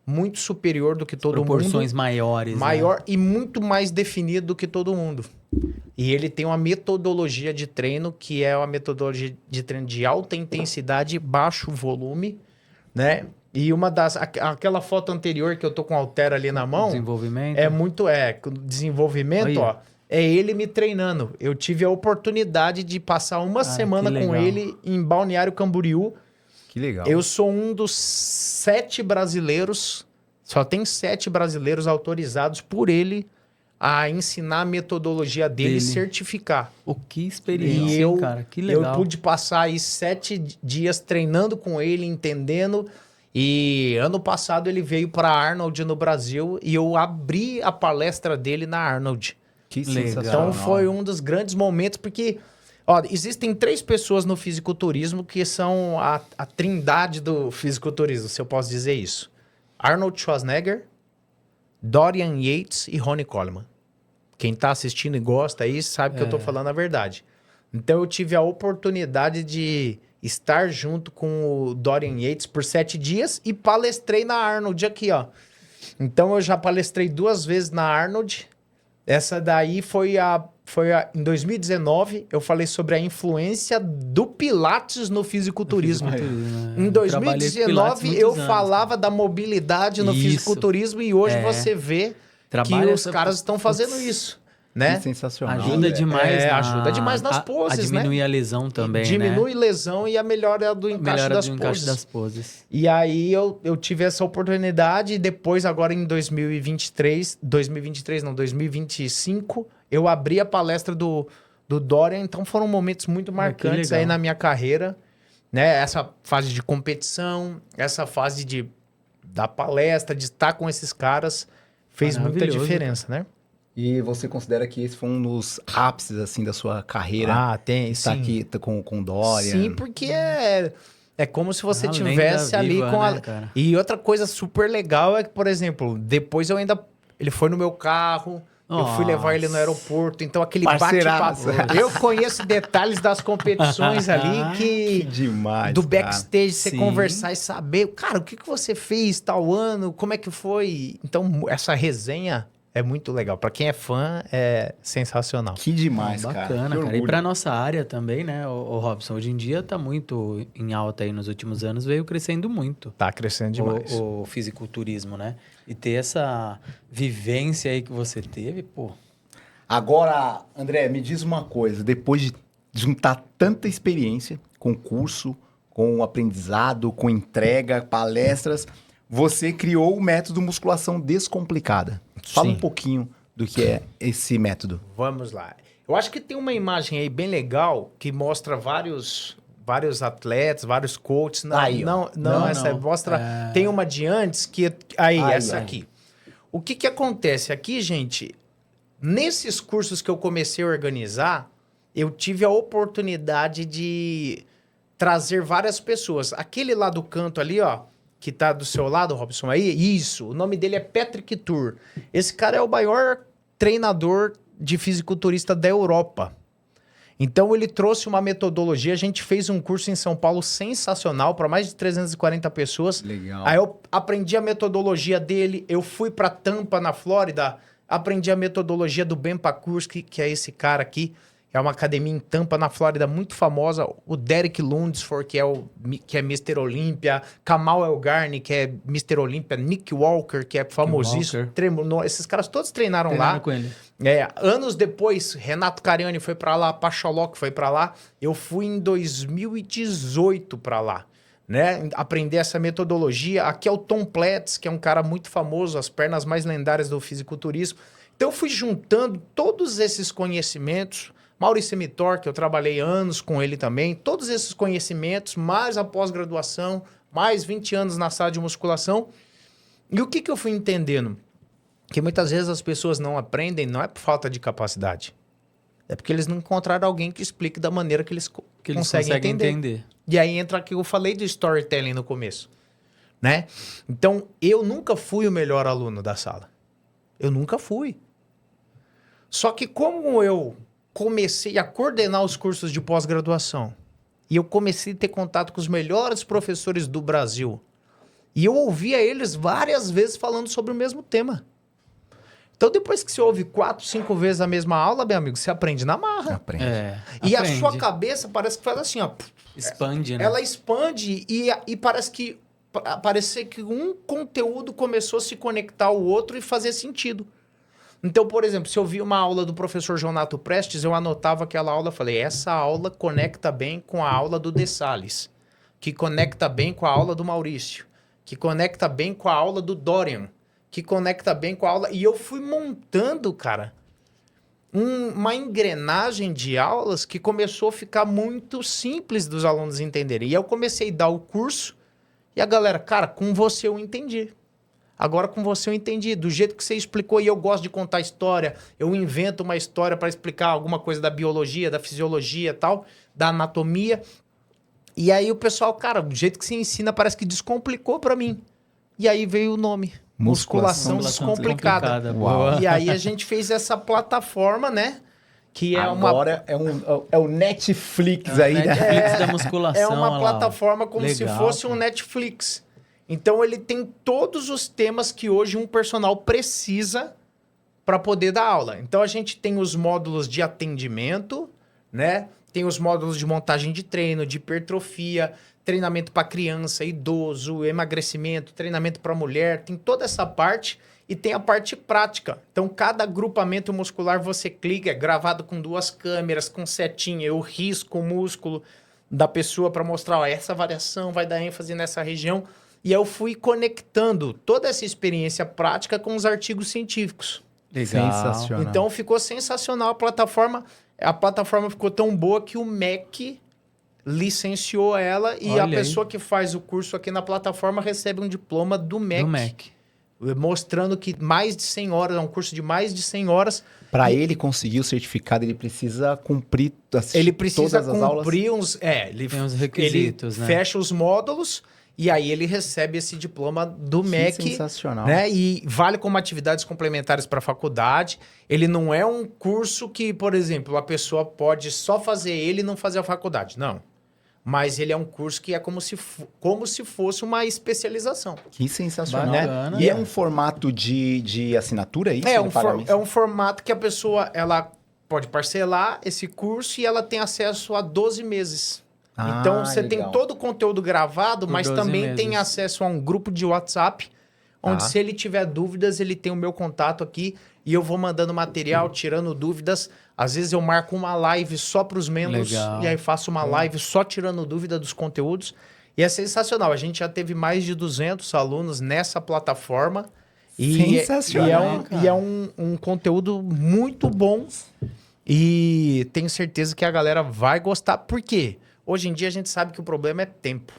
muito superior do que todo mundo. Proporções maiores. Maior e muito mais definido do que todo mundo. E ele tem uma metodologia de treino que é uma metodologia de treino de alta intensidade, baixo volume, né? E aquela foto anterior que eu tô com o halter ali na mão... Desenvolvimento. É muito... desenvolvimento, ó. É ele me treinando. Eu tive a oportunidade de passar uma semana com ele em Balneário Camboriú. Que legal. Eu sou um dos 7 brasileiros, só tem 7 brasileiros autorizados por ele a ensinar a metodologia dele e certificar. O que experiência, E eu, hein, cara? Que legal. eu pude passar aí 7 dias treinando com ele, entendendo. E ano passado ele veio para Arnold no Brasil e eu abri a palestra dele na Arnold. Que Legal. sensacional. Então foi um dos grandes momentos, porque ó, existem 3 pessoas no fisiculturismo que são a trindade do fisiculturismo, se eu posso dizer isso. Arnold Schwarzenegger, Dorian Yates e Ronnie Coleman. Quem tá assistindo e gosta aí sabe que eu tô falando a verdade. Então eu tive a oportunidade de estar junto com o Dorian Yates por 7 dias e palestrei na Arnold aqui, ó. Então eu já palestrei 2 vezes na Arnold. Essa daí em 2019, eu falei sobre a influência do Pilates no fisiculturismo. Em 2019, eu falava da mobilidade no fisiculturismo e hoje você vê que os caras estão fazendo isso, né? Que sensacional. Ajuda demais. Ajuda demais nas poses, a diminuir a lesão também, diminui lesão e a melhora do encaixe das poses. E aí eu tive essa oportunidade e depois, agora em 2025, eu abri a palestra do Dorian. Então foram momentos muito marcantes aí na minha carreira, né? Essa fase de competição, essa fase da palestra, de estar com esses caras, fez muita diferença, né? E você considera que esse foi um dos ápices, assim, da sua carreira? Tem, estar sim. aqui com o Dorian. Sim, porque é como se você Além tivesse da ali viva, com né, cara? E outra coisa super legal é que, por exemplo, depois ele foi no meu carro, eu fui levar ele no aeroporto, então aquele bate-papo. Eu conheço detalhes das competições ali que demais, do backstage, você Sim. conversar e saber, cara, o que você fez tal ano, como é que foi? Então, essa resenha é muito legal. Pra quem é fã, é sensacional. Que demais, Bacana, cara. Que cara. E orgulho. pra nossa área também, né, o Robson, hoje em dia tá muito em alta aí nos últimos anos, veio crescendo muito. Tá crescendo demais. O fisiculturismo, né? E ter essa vivência aí que você teve, pô. Agora, André, me diz uma coisa. Depois de juntar tanta experiência com curso, com aprendizado, com entrega, palestras, você criou o método Musculação Descomplicada. Fala Sim. um pouquinho do que é esse método. Vamos lá. Eu acho que tem uma imagem aí bem legal que mostra vários atletas, vários coaches. Mostra. Tem uma de antes que essa aqui. O que acontece aqui, gente? Nesses cursos que eu comecei a organizar, eu tive a oportunidade de trazer várias pessoas. Aquele lá do canto ali, ó, que tá do seu lado, Robson, aí, isso. O nome dele é Patrick Tour. Esse cara é o maior treinador de fisiculturista da Europa. Então, ele trouxe uma metodologia. A gente fez um curso em São Paulo sensacional para mais de 340 pessoas. Legal. Aí eu aprendi a metodologia dele. Eu fui para Tampa, na Flórida. Aprendi a metodologia do Ben Pakurski, que é esse cara aqui. É uma academia em Tampa, na Flórida, muito famosa. O Derek Lunsford, que é Mr. Olímpia. Kamal Elgarni, que é Mr. Olímpia. Nick Walker, que é famosíssimo. Esses caras todos treinaram lá. Com ele. Anos depois, Renato Cariani foi pra lá, Pacholok foi pra lá. Eu fui em 2018 pra lá, né? Aprender essa metodologia. Aqui é o Tom Platz, que é um cara muito famoso, as pernas mais lendárias do fisiculturismo. Então eu fui juntando todos esses conhecimentos. Maurício Mitor, que eu trabalhei anos com ele também. Todos esses conhecimentos, mais a pós-graduação, mais 20 anos na sala de musculação. E o que eu fui entendendo? Que muitas vezes as pessoas não aprendem, não é por falta de capacidade. É porque eles não encontraram alguém que explique da maneira que eles conseguem entender. E aí entra aqui, eu falei do storytelling no começo, né? Então, eu nunca fui o melhor aluno da sala. Eu nunca fui. Só que como eu comecei a coordenar os cursos de pós-graduação e eu comecei a ter contato com os melhores professores do Brasil e eu ouvia eles várias vezes falando sobre o mesmo tema. Então, depois que você ouve 4, 5 vezes a mesma aula, meu amigo, você aprende na marra. Aprende. E a sua cabeça parece que faz assim, ó. Expande, né? Ela expande e parece que um conteúdo começou a se conectar ao outro e fazer sentido. Então, por exemplo, se eu vi uma aula do professor Jonato Prestes, eu anotava aquela aula e falei, essa aula conecta bem com a aula do De Salles, que conecta bem com a aula do Maurício, que conecta bem com a aula do Dorian, que conecta bem com a aula. E eu fui montando, cara, uma engrenagem de aulas que começou a ficar muito simples dos alunos entenderem. E eu comecei a dar o curso e a galera, cara, com você eu entendi. Agora com você eu entendi. Do jeito que você explicou, e eu gosto de contar história, eu invento uma história para explicar alguma coisa da biologia, da fisiologia e tal, da anatomia. E aí o pessoal, cara, do jeito que você ensina parece que descomplicou para mim. E aí veio o nome. Musculação Descomplicada. Boa. E aí a gente fez essa plataforma, né? Que é Agora é o Netflix aí, né? Netflix da musculação. É uma olha lá, ó. plataforma como se Legal, fosse um cara. Netflix. Então ele tem todos os temas que hoje um personal precisa para poder dar aula. Então a gente tem os módulos de atendimento, né? Tem os módulos de montagem de treino, de hipertrofia, treinamento para criança, idoso, emagrecimento, treinamento para mulher, tem toda essa parte e tem a parte prática. Então, cada agrupamento muscular você clica, é gravado com 2 câmeras, com setinha, eu risco o músculo da pessoa para mostrar, ó, essa variação vai dar ênfase nessa região. E eu fui conectando toda essa experiência prática com os artigos científicos. Legal. Sensacional. Então, ficou sensacional a plataforma. A plataforma ficou tão boa que o MEC licenciou ela e Olha a aí. pessoa que faz o curso aqui na plataforma recebe um diploma do MEC, No Mac. mostrando que mais de 100 horas, é um curso de mais de 100 horas. Para ele conseguir o certificado, ele precisa cumprir Ele precisa todas as aulas. cumprir uns... ele, Tem uns requisitos, ele né? fecha os módulos e aí ele recebe esse diploma do Que MEC. sensacional. Né? E vale como atividades complementares para a faculdade. Ele não é um curso que, por exemplo, a pessoa pode só fazer ele e não fazer a faculdade. Não. Mas ele é um curso que é como se fosse uma especialização. Que sensacional. Bacana. E é um formato de assinatura, isso? É de pagamento? um formato que a pessoa ela pode parcelar esse curso e ela tem acesso a 12 meses. Ah, Então, você tem legal. todo o conteúdo gravado, Por mas 12 também tem meses. acesso a um grupo de WhatsApp, onde Tá. se ele tiver dúvidas, ele tem o meu contato aqui e eu vou mandando material, tirando dúvidas. Às vezes eu marco uma live só para os membros Legal. e aí faço uma live só tirando dúvida dos conteúdos. E é sensacional. A gente já teve mais de 200 alunos nessa plataforma. Sensacional, E é um conteúdo muito bom. E tenho certeza que a galera vai gostar. Por quê? Hoje em dia a gente sabe que o problema é tempo.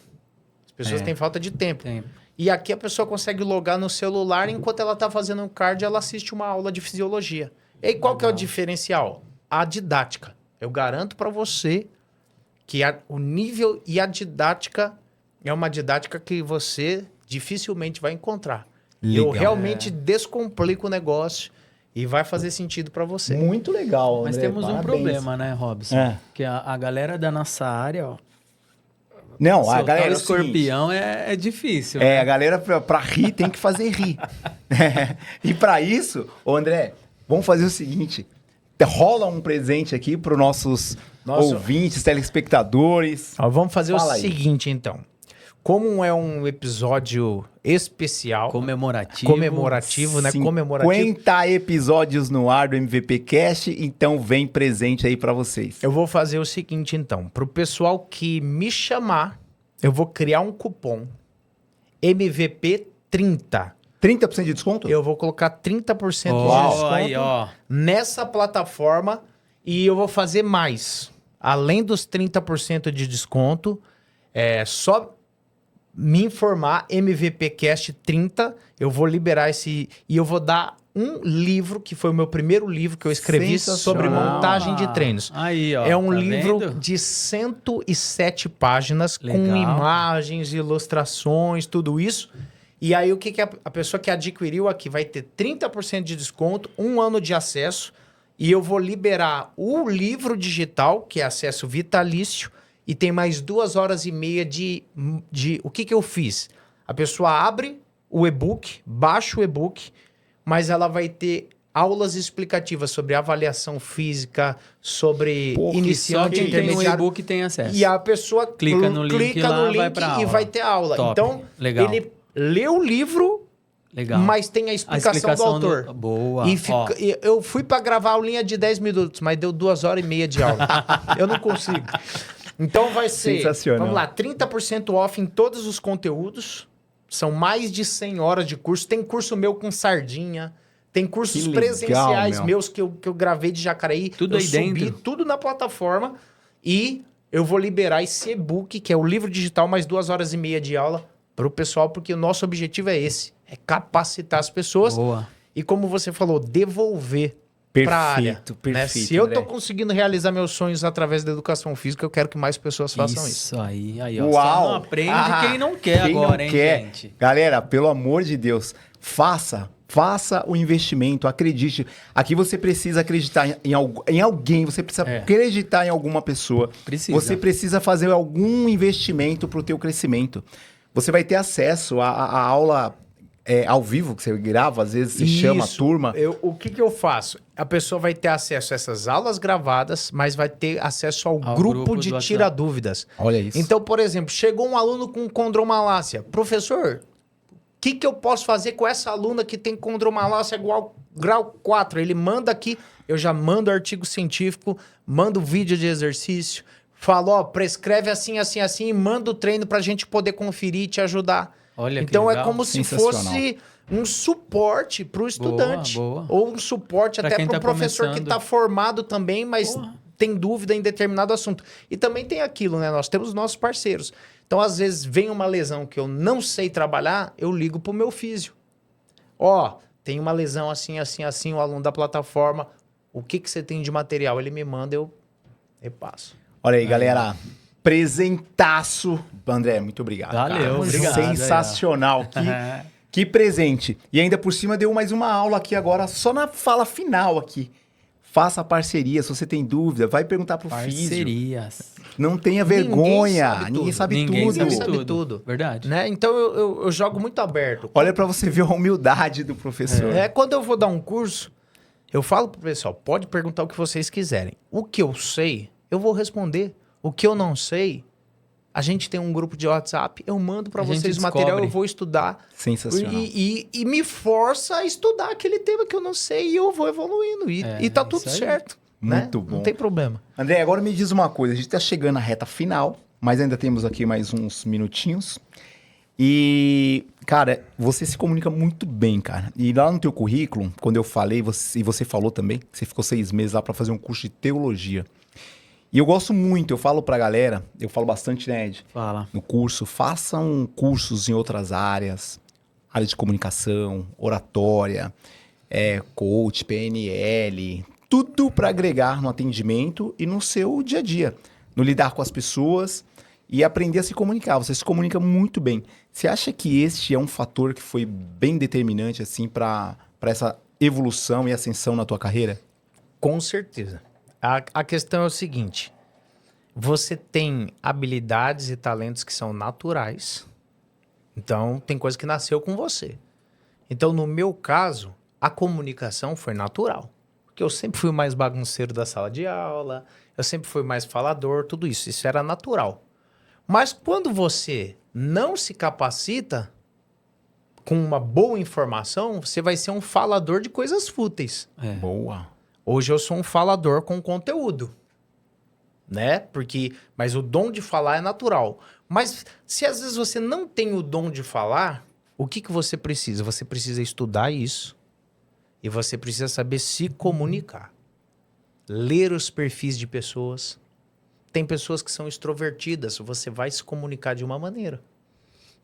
As pessoas têm falta de tempo. Tem. E aqui a pessoa consegue logar no celular, enquanto ela está fazendo um cardio, ela assiste uma aula de fisiologia. E aí, qual que é o diferencial? A didática. Eu garanto para você que o nível e a didática é uma didática que você dificilmente vai encontrar. Legal. Eu realmente descomplico o negócio e vai fazer sentido para você. Muito legal, Mas André, temos um parabéns. problema, né, Robson? É. Que a galera da nossa área, ó. Não, a soltar galera o é o seguinte, escorpião é difícil. É, né? a galera pra rir tem que fazer rir. E pra isso, ô André, vamos fazer o seguinte. Rola um presente aqui para os nossos ouvintes, telespectadores. Ó, vamos fazer Fala o aí. seguinte, então. Como é um episódio especial, comemorativo, né? Comemorativo. 50 episódios no ar do MVP Cast, então vem presente aí para vocês. Eu vou fazer o seguinte, então. Para o pessoal que me chamar, eu vou criar um cupom MVP30. 30% de desconto? Eu vou colocar 30% de Ó, desconto aí, ó. nessa plataforma e eu vou fazer mais. Além dos 30% de desconto, é só me informar, MVPcast 30, eu vou liberar esse... E eu vou dar um livro, que foi o meu primeiro livro que eu escrevi sobre Sensacional. montagem de treinos. Aí, ó. É um tá livro vendo? de 107 páginas, com Legal. imagens, ilustrações, tudo isso. E aí, o que a pessoa que adquiriu aqui vai ter 30% de desconto, 1 ano de acesso, e eu vou liberar o livro digital, que é acesso vitalício, e tem mais 2 horas e meia de... O que eu fiz? A pessoa abre o e-book, baixa o e-book, mas ela vai ter aulas explicativas sobre avaliação física, sobre Pô, que Só iniciante, quem tem um intermediário. e-book tem acesso. E a pessoa Clica no link lá, vai pra e aula. vai ter aula. Top. Então, Legal. ele lê o livro, Legal. mas tem a explicação, do autor. Boa. E Ó, eu fui para gravar a aulinha de 10 minutos, mas deu 2 horas e meia de aula. Eu não consigo. Então vai ser, Sensacional. vamos lá, 30% off em todos os conteúdos, São mais de 100 horas de curso. Tem curso meu com sardinha. Tem cursos Que legal, presenciais meu. meus que eu gravei de Jacareí. Tudo eu aí subi dentro. tudo na plataforma. E eu vou liberar esse e-book, que é o livro digital, mais 2 horas e meia de aula para o pessoal, porque o nosso objetivo é esse. É capacitar as pessoas. Boa. E como você falou, devolver para a área. Perfeito, Né? perfeito, Se eu tô André. conseguindo realizar meus sonhos através da educação física, eu quero que mais pessoas façam isso. Isso aí, ó. Uau! Só não aprende Ah, quem não quer quem agora, não hein, quer. gente? Galera, pelo amor de Deus, faça o investimento, acredite. Aqui você precisa acreditar em alguém, você precisa acreditar em alguma pessoa. Precisa. Você precisa fazer algum investimento para o teu crescimento. Você vai ter acesso à aula ao vivo, que você grava, às vezes você chama a Isso. turma. O que eu faço? A pessoa vai ter acesso a essas aulas gravadas, mas vai ter acesso ao grupo de do WhatsApp. tira dúvidas. Olha isso. Então, por exemplo, chegou um aluno com condromalácia. Professor, o que eu posso fazer com essa aluna que tem condromalácia igual grau 4? Ele manda aqui, eu já mando artigo científico, mando vídeo de exercício, falo, ó, prescreve assim, assim, assim, e manda o treino pra gente poder conferir e te ajudar. Olha que Então legal. é como se Sensacional. fosse um suporte para o estudante. boa. Ou um suporte Pra até quem para o tá professor que começando. está formado também, mas Porra. tem dúvida em determinado assunto. E também tem aquilo, né? Nós temos nossos parceiros. Então, às vezes, vem uma lesão que eu não sei trabalhar, eu ligo pro meu físio. Ó, tem uma lesão assim, assim, assim, o aluno da plataforma. O que você tem de material? Ele me manda, eu repasso. Olha aí, galera. Presentaço. André, muito obrigado. Valeu, cara. obrigado, Sensacional. Que presente. E ainda por cima deu mais uma aula aqui agora, só na fala final aqui. Faça parceria, se você tem dúvida, vai perguntar pro físio. Parcerias. Não tenha Ninguém vergonha. sabe Ninguém tudo. sabe Ninguém tudo. sabe Sabe tudo. tudo. Verdade. Né? Então, eu jogo muito aberto. Olha pra você ver a humildade do professor. Quando eu vou dar um curso, eu falo pro pessoal, pode perguntar o que vocês quiserem. O que eu sei, eu vou responder. O que eu não sei, a gente tem um grupo de WhatsApp, eu mando pra A gente vocês o descobre. material, eu vou estudar. Sensacional. E me força a estudar aquele tema que eu não sei e eu vou evoluindo. E tá tudo isso aí. certo. Né? Muito bom. Não tem problema. André, agora me diz uma coisa. A gente tá chegando na reta final, mas ainda temos aqui mais uns minutinhos. E, cara, você se comunica muito bem, cara. E lá no teu currículo, quando eu falei, e você falou também, que você ficou 6 meses lá pra fazer um curso de teologia. E eu gosto muito, eu falo pra galera, eu falo bastante, né, Ed? Fala. No curso, façam cursos em outras áreas, área de comunicação, oratória, coach, PNL, tudo para agregar no atendimento e no seu dia a dia, no lidar com as pessoas e aprender a se comunicar. Você se comunica muito bem. Você acha que este é um fator que foi bem determinante assim para essa evolução e ascensão na tua carreira? Com certeza. A questão é o seguinte: você tem habilidades e talentos que são naturais. Então, tem coisa que nasceu com você. Então, no meu caso, a comunicação foi natural. Porque eu sempre fui o mais bagunceiro da sala de aula, eu sempre fui mais falador, tudo isso. Isso era natural. Mas quando você não se capacita com uma boa informação, você vai ser um falador de coisas fúteis. Boa. Hoje eu sou um falador com conteúdo, né? Mas o dom de falar é natural. Mas se às vezes você não tem o dom de falar, o que você precisa? Você precisa estudar isso e você precisa saber se comunicar. Ler os perfis de pessoas. Tem pessoas que são extrovertidas, você vai se comunicar de uma maneira.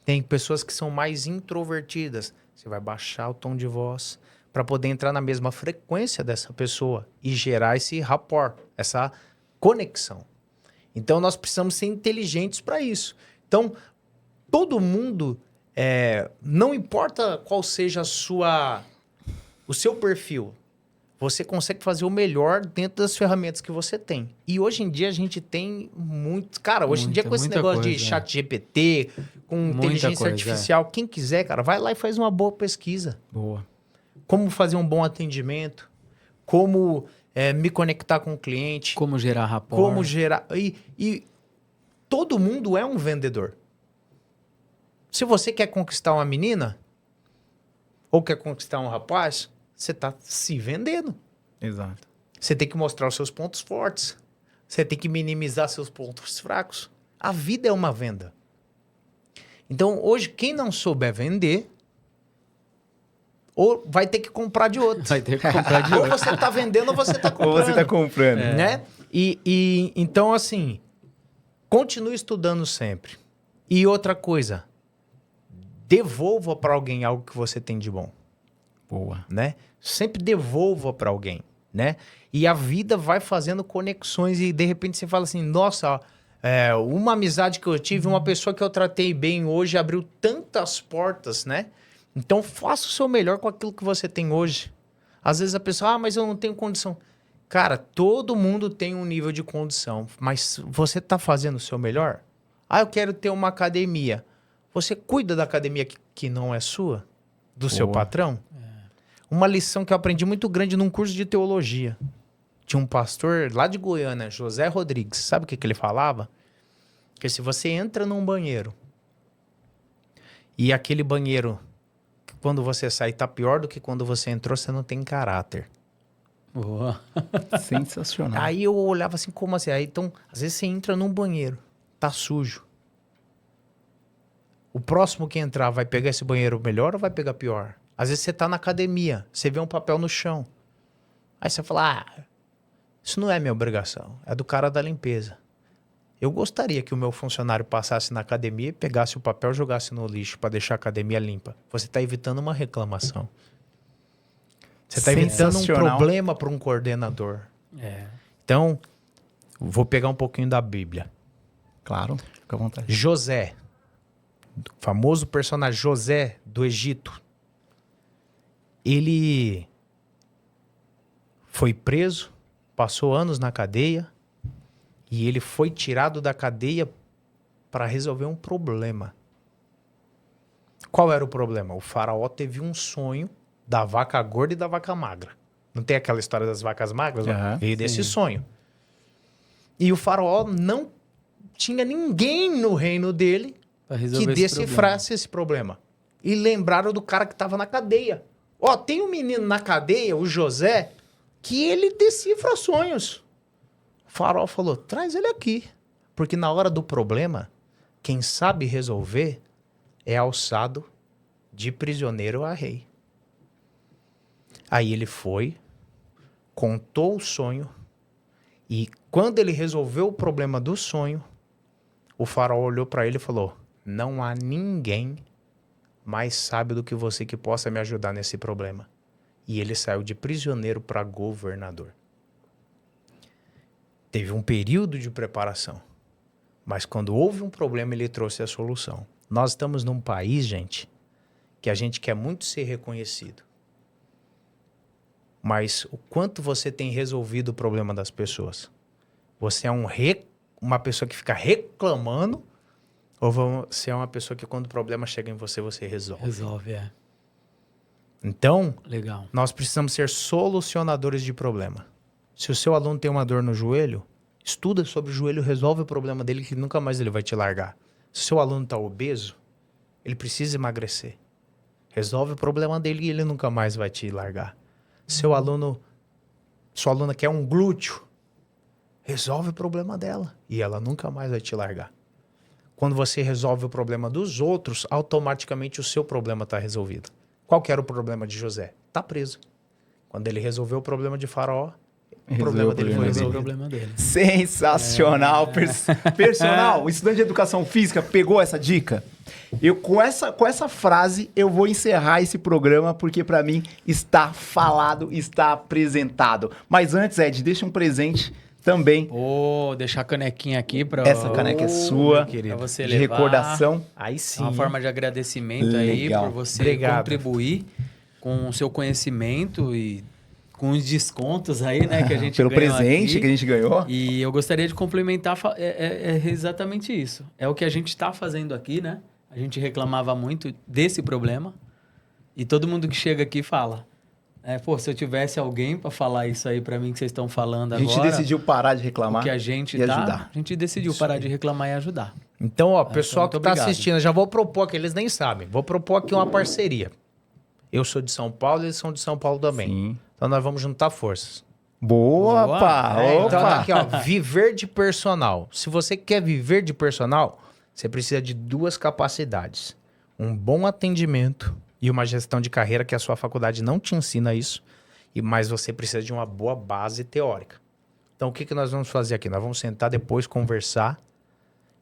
Tem pessoas que são mais introvertidas, você vai baixar o tom de voz para poder entrar na mesma frequência dessa pessoa e gerar esse rapport, essa conexão. Então, nós precisamos ser inteligentes para isso. Então, todo mundo, não importa qual seja o seu perfil, você consegue fazer o melhor dentro das ferramentas que você tem. E hoje em dia a gente tem muito... Cara, hoje em dia com esse negócio de chat GPT, com inteligência artificial, quem quiser, cara, vai lá e faz uma boa pesquisa. Boa. Como fazer um bom atendimento, como me conectar com o cliente, Como gerar rapport. como gerar... E todo mundo é um vendedor. Se você quer conquistar uma menina, ou quer conquistar um rapaz, você está se vendendo. Exato. Você tem que mostrar os seus pontos fortes. Você tem que minimizar seus pontos fracos. A vida é uma venda. Então, hoje, quem não souber vender, ou vai ter que comprar de outro. Vai ter que comprar de Ou outro. você tá vendendo ou você tá comprando. Ou você tá comprando. Né? E então, assim, continue estudando sempre. E outra coisa, devolva para alguém algo que você tem de bom, Boa. né? Sempre devolva para alguém, né? E a vida vai fazendo conexões e de repente você fala assim, nossa, uma amizade que eu tive, uma pessoa que eu tratei bem hoje abriu tantas portas, né? Então faça o seu melhor com aquilo que você tem hoje. Às vezes a pessoa, mas eu não tenho condição. Cara, todo mundo tem um nível de condição, mas você tá fazendo o seu melhor? Eu quero ter uma academia. Você cuida da academia que não é sua? Do seu patrão? Uma lição que eu aprendi muito grande num curso de teologia. Tinha um pastor lá de Goiânia, José Rodrigues. Sabe o que ele falava? Que se você entra num banheiro e aquele banheiro, quando você sai, tá pior do que quando você entrou, você não tem caráter. Boa. Sensacional. Aí eu olhava assim, como assim? Aí, então, às vezes você entra num banheiro, tá sujo. O próximo que entrar vai pegar esse banheiro melhor ou vai pegar pior? Às vezes você tá na academia, você vê um papel no chão. Aí você fala, isso não é minha obrigação, é do cara da limpeza. Eu gostaria que o meu funcionário passasse na academia e pegasse o papel e jogasse no lixo para deixar a academia limpa. Você está evitando uma reclamação. Você está evitando um problema para um coordenador. Então, vou pegar um pouquinho da Bíblia. Claro, fica à vontade. José, o famoso personagem José do Egito, ele foi preso, passou anos na cadeia e ele foi tirado da cadeia para resolver um problema. Qual era o problema? O faraó teve um sonho da vaca gorda e da vaca magra. Não tem aquela história das vacas magras? Veio desse sonho. E o faraó não tinha ninguém no reino dele que decifrasse esse problema. E lembraram do cara que estava na cadeia. Tem um menino na cadeia, o José, que ele decifra sonhos. O faraó falou, traz ele aqui. Porque na hora do problema, quem sabe resolver é alçado de prisioneiro a rei. Aí ele foi, contou o sonho, e quando ele resolveu o problema do sonho, o faraó olhou para ele e falou, não há ninguém mais sábio do que você que possa me ajudar nesse problema. E ele saiu de prisioneiro para governador. Teve um período de preparação, mas quando houve um problema, ele trouxe a solução. Nós estamos num país, gente, que a gente quer muito ser reconhecido. Mas o quanto você tem resolvido o problema das pessoas? Você é uma pessoa que fica reclamando ou você é uma pessoa que quando o problema chega em você, você resolve? Resolve, Então, legal. Nós precisamos ser solucionadores de problema. Se o seu aluno tem uma dor no joelho, estuda sobre o joelho, resolve o problema dele que nunca mais ele vai te largar. Se o seu aluno está obeso, ele precisa emagrecer. Resolve o problema dele e ele nunca mais vai te largar. Sua aluna quer um glúteo, resolve o problema dela e ela nunca mais vai te largar. Quando você resolve o problema dos outros, automaticamente o seu problema está resolvido. Qual que era o problema de José? Está preso. Quando ele resolveu o problema de Faraó, o problema dele foi resolvido. O problema dele. Sensacional. Personal, o estudante de educação física pegou essa dica? Com essa frase, eu vou encerrar esse programa, porque para mim está falado, está apresentado. Mas antes, Ed, deixa um presente também. Deixar a canequinha aqui para... Essa caneca é sua, pra você de levar. recordação. Aí sim. Uma forma de agradecimento Legal. aí por você contribuir com o seu conhecimento e com os descontos aí, né, que a gente pelo ganhou presente aqui. que a gente ganhou. E eu gostaria de complementar, é exatamente isso. É o que a gente está fazendo aqui, né? A gente reclamava muito desse problema e todo mundo que chega aqui fala, se eu tivesse alguém para falar isso aí para mim que vocês estão falando agora... A gente decidiu parar de reclamar que a gente e ajudar. A gente decidiu parar de reclamar e ajudar. Então, pessoal que está obrigado. assistindo, eu já vou propor, que eles nem sabem, vou propor aqui uma parceria. Eu sou de São Paulo, eles são de São Paulo também. Sim. Então nós vamos juntar forças. Boa, pá! Então tá aqui, Viver de Personal. Se você quer viver de personal, você precisa de 2 capacidades. Um bom atendimento e uma gestão de carreira, que a sua faculdade não te ensina isso, mas você precisa de uma boa base teórica. Então, o que nós vamos fazer aqui? Nós vamos sentar depois, conversar,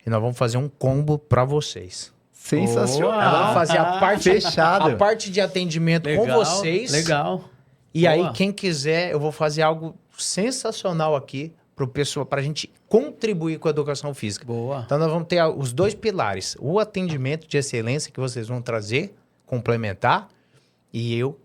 e nós vamos fazer um combo para vocês. Sensacional. Nós vamos fazer a parte, Fechado. a parte de atendimento com vocês. Legal. E Boa. aí, quem quiser, eu vou fazer algo sensacional aqui para a gente contribuir com a educação física. Boa. Então, nós vamos ter os 2 pilares. O atendimento de excelência que vocês vão trazer, complementar, e eu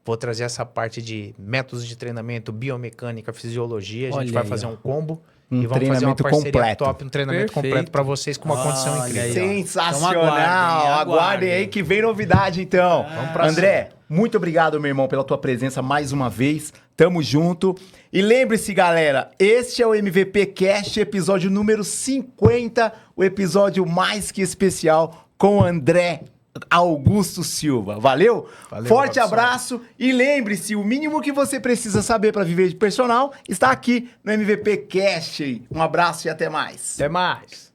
vou trazer essa parte de métodos de treinamento, biomecânica, fisiologia. A gente Olha vai aí, fazer ó. um combo Um e vamos fazer uma treinamento parceria completo. top, um treinamento Perfeito. completo para vocês com uma condição Olha incrível. aí, ó. Sensacional. Então aguardem. Aguardem aí que vem novidade, então. Vamos pra André, muito obrigado, meu irmão, pela tua presença mais uma vez. Tamo junto. E lembre-se, galera, este é o MVP Cast, episódio número 50, o episódio mais que especial com o André Augusto Silva. Valeu? Valeu, Forte Robson. abraço e lembre-se, o mínimo que você precisa saber para viver de personal está aqui no MVP Cast. Um abraço e até mais. Até mais.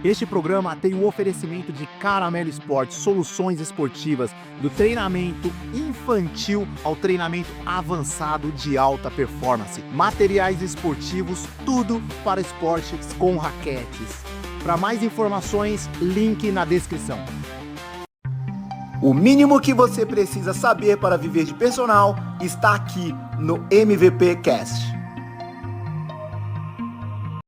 Este programa tem o oferecimento de Caramelo Esportes, soluções esportivas, do treinamento infantil ao treinamento avançado de alta performance. Materiais esportivos, tudo para esportes com raquetes. Para mais informações, link na descrição. O mínimo que você precisa saber para viver de personal está aqui no MVP Cast.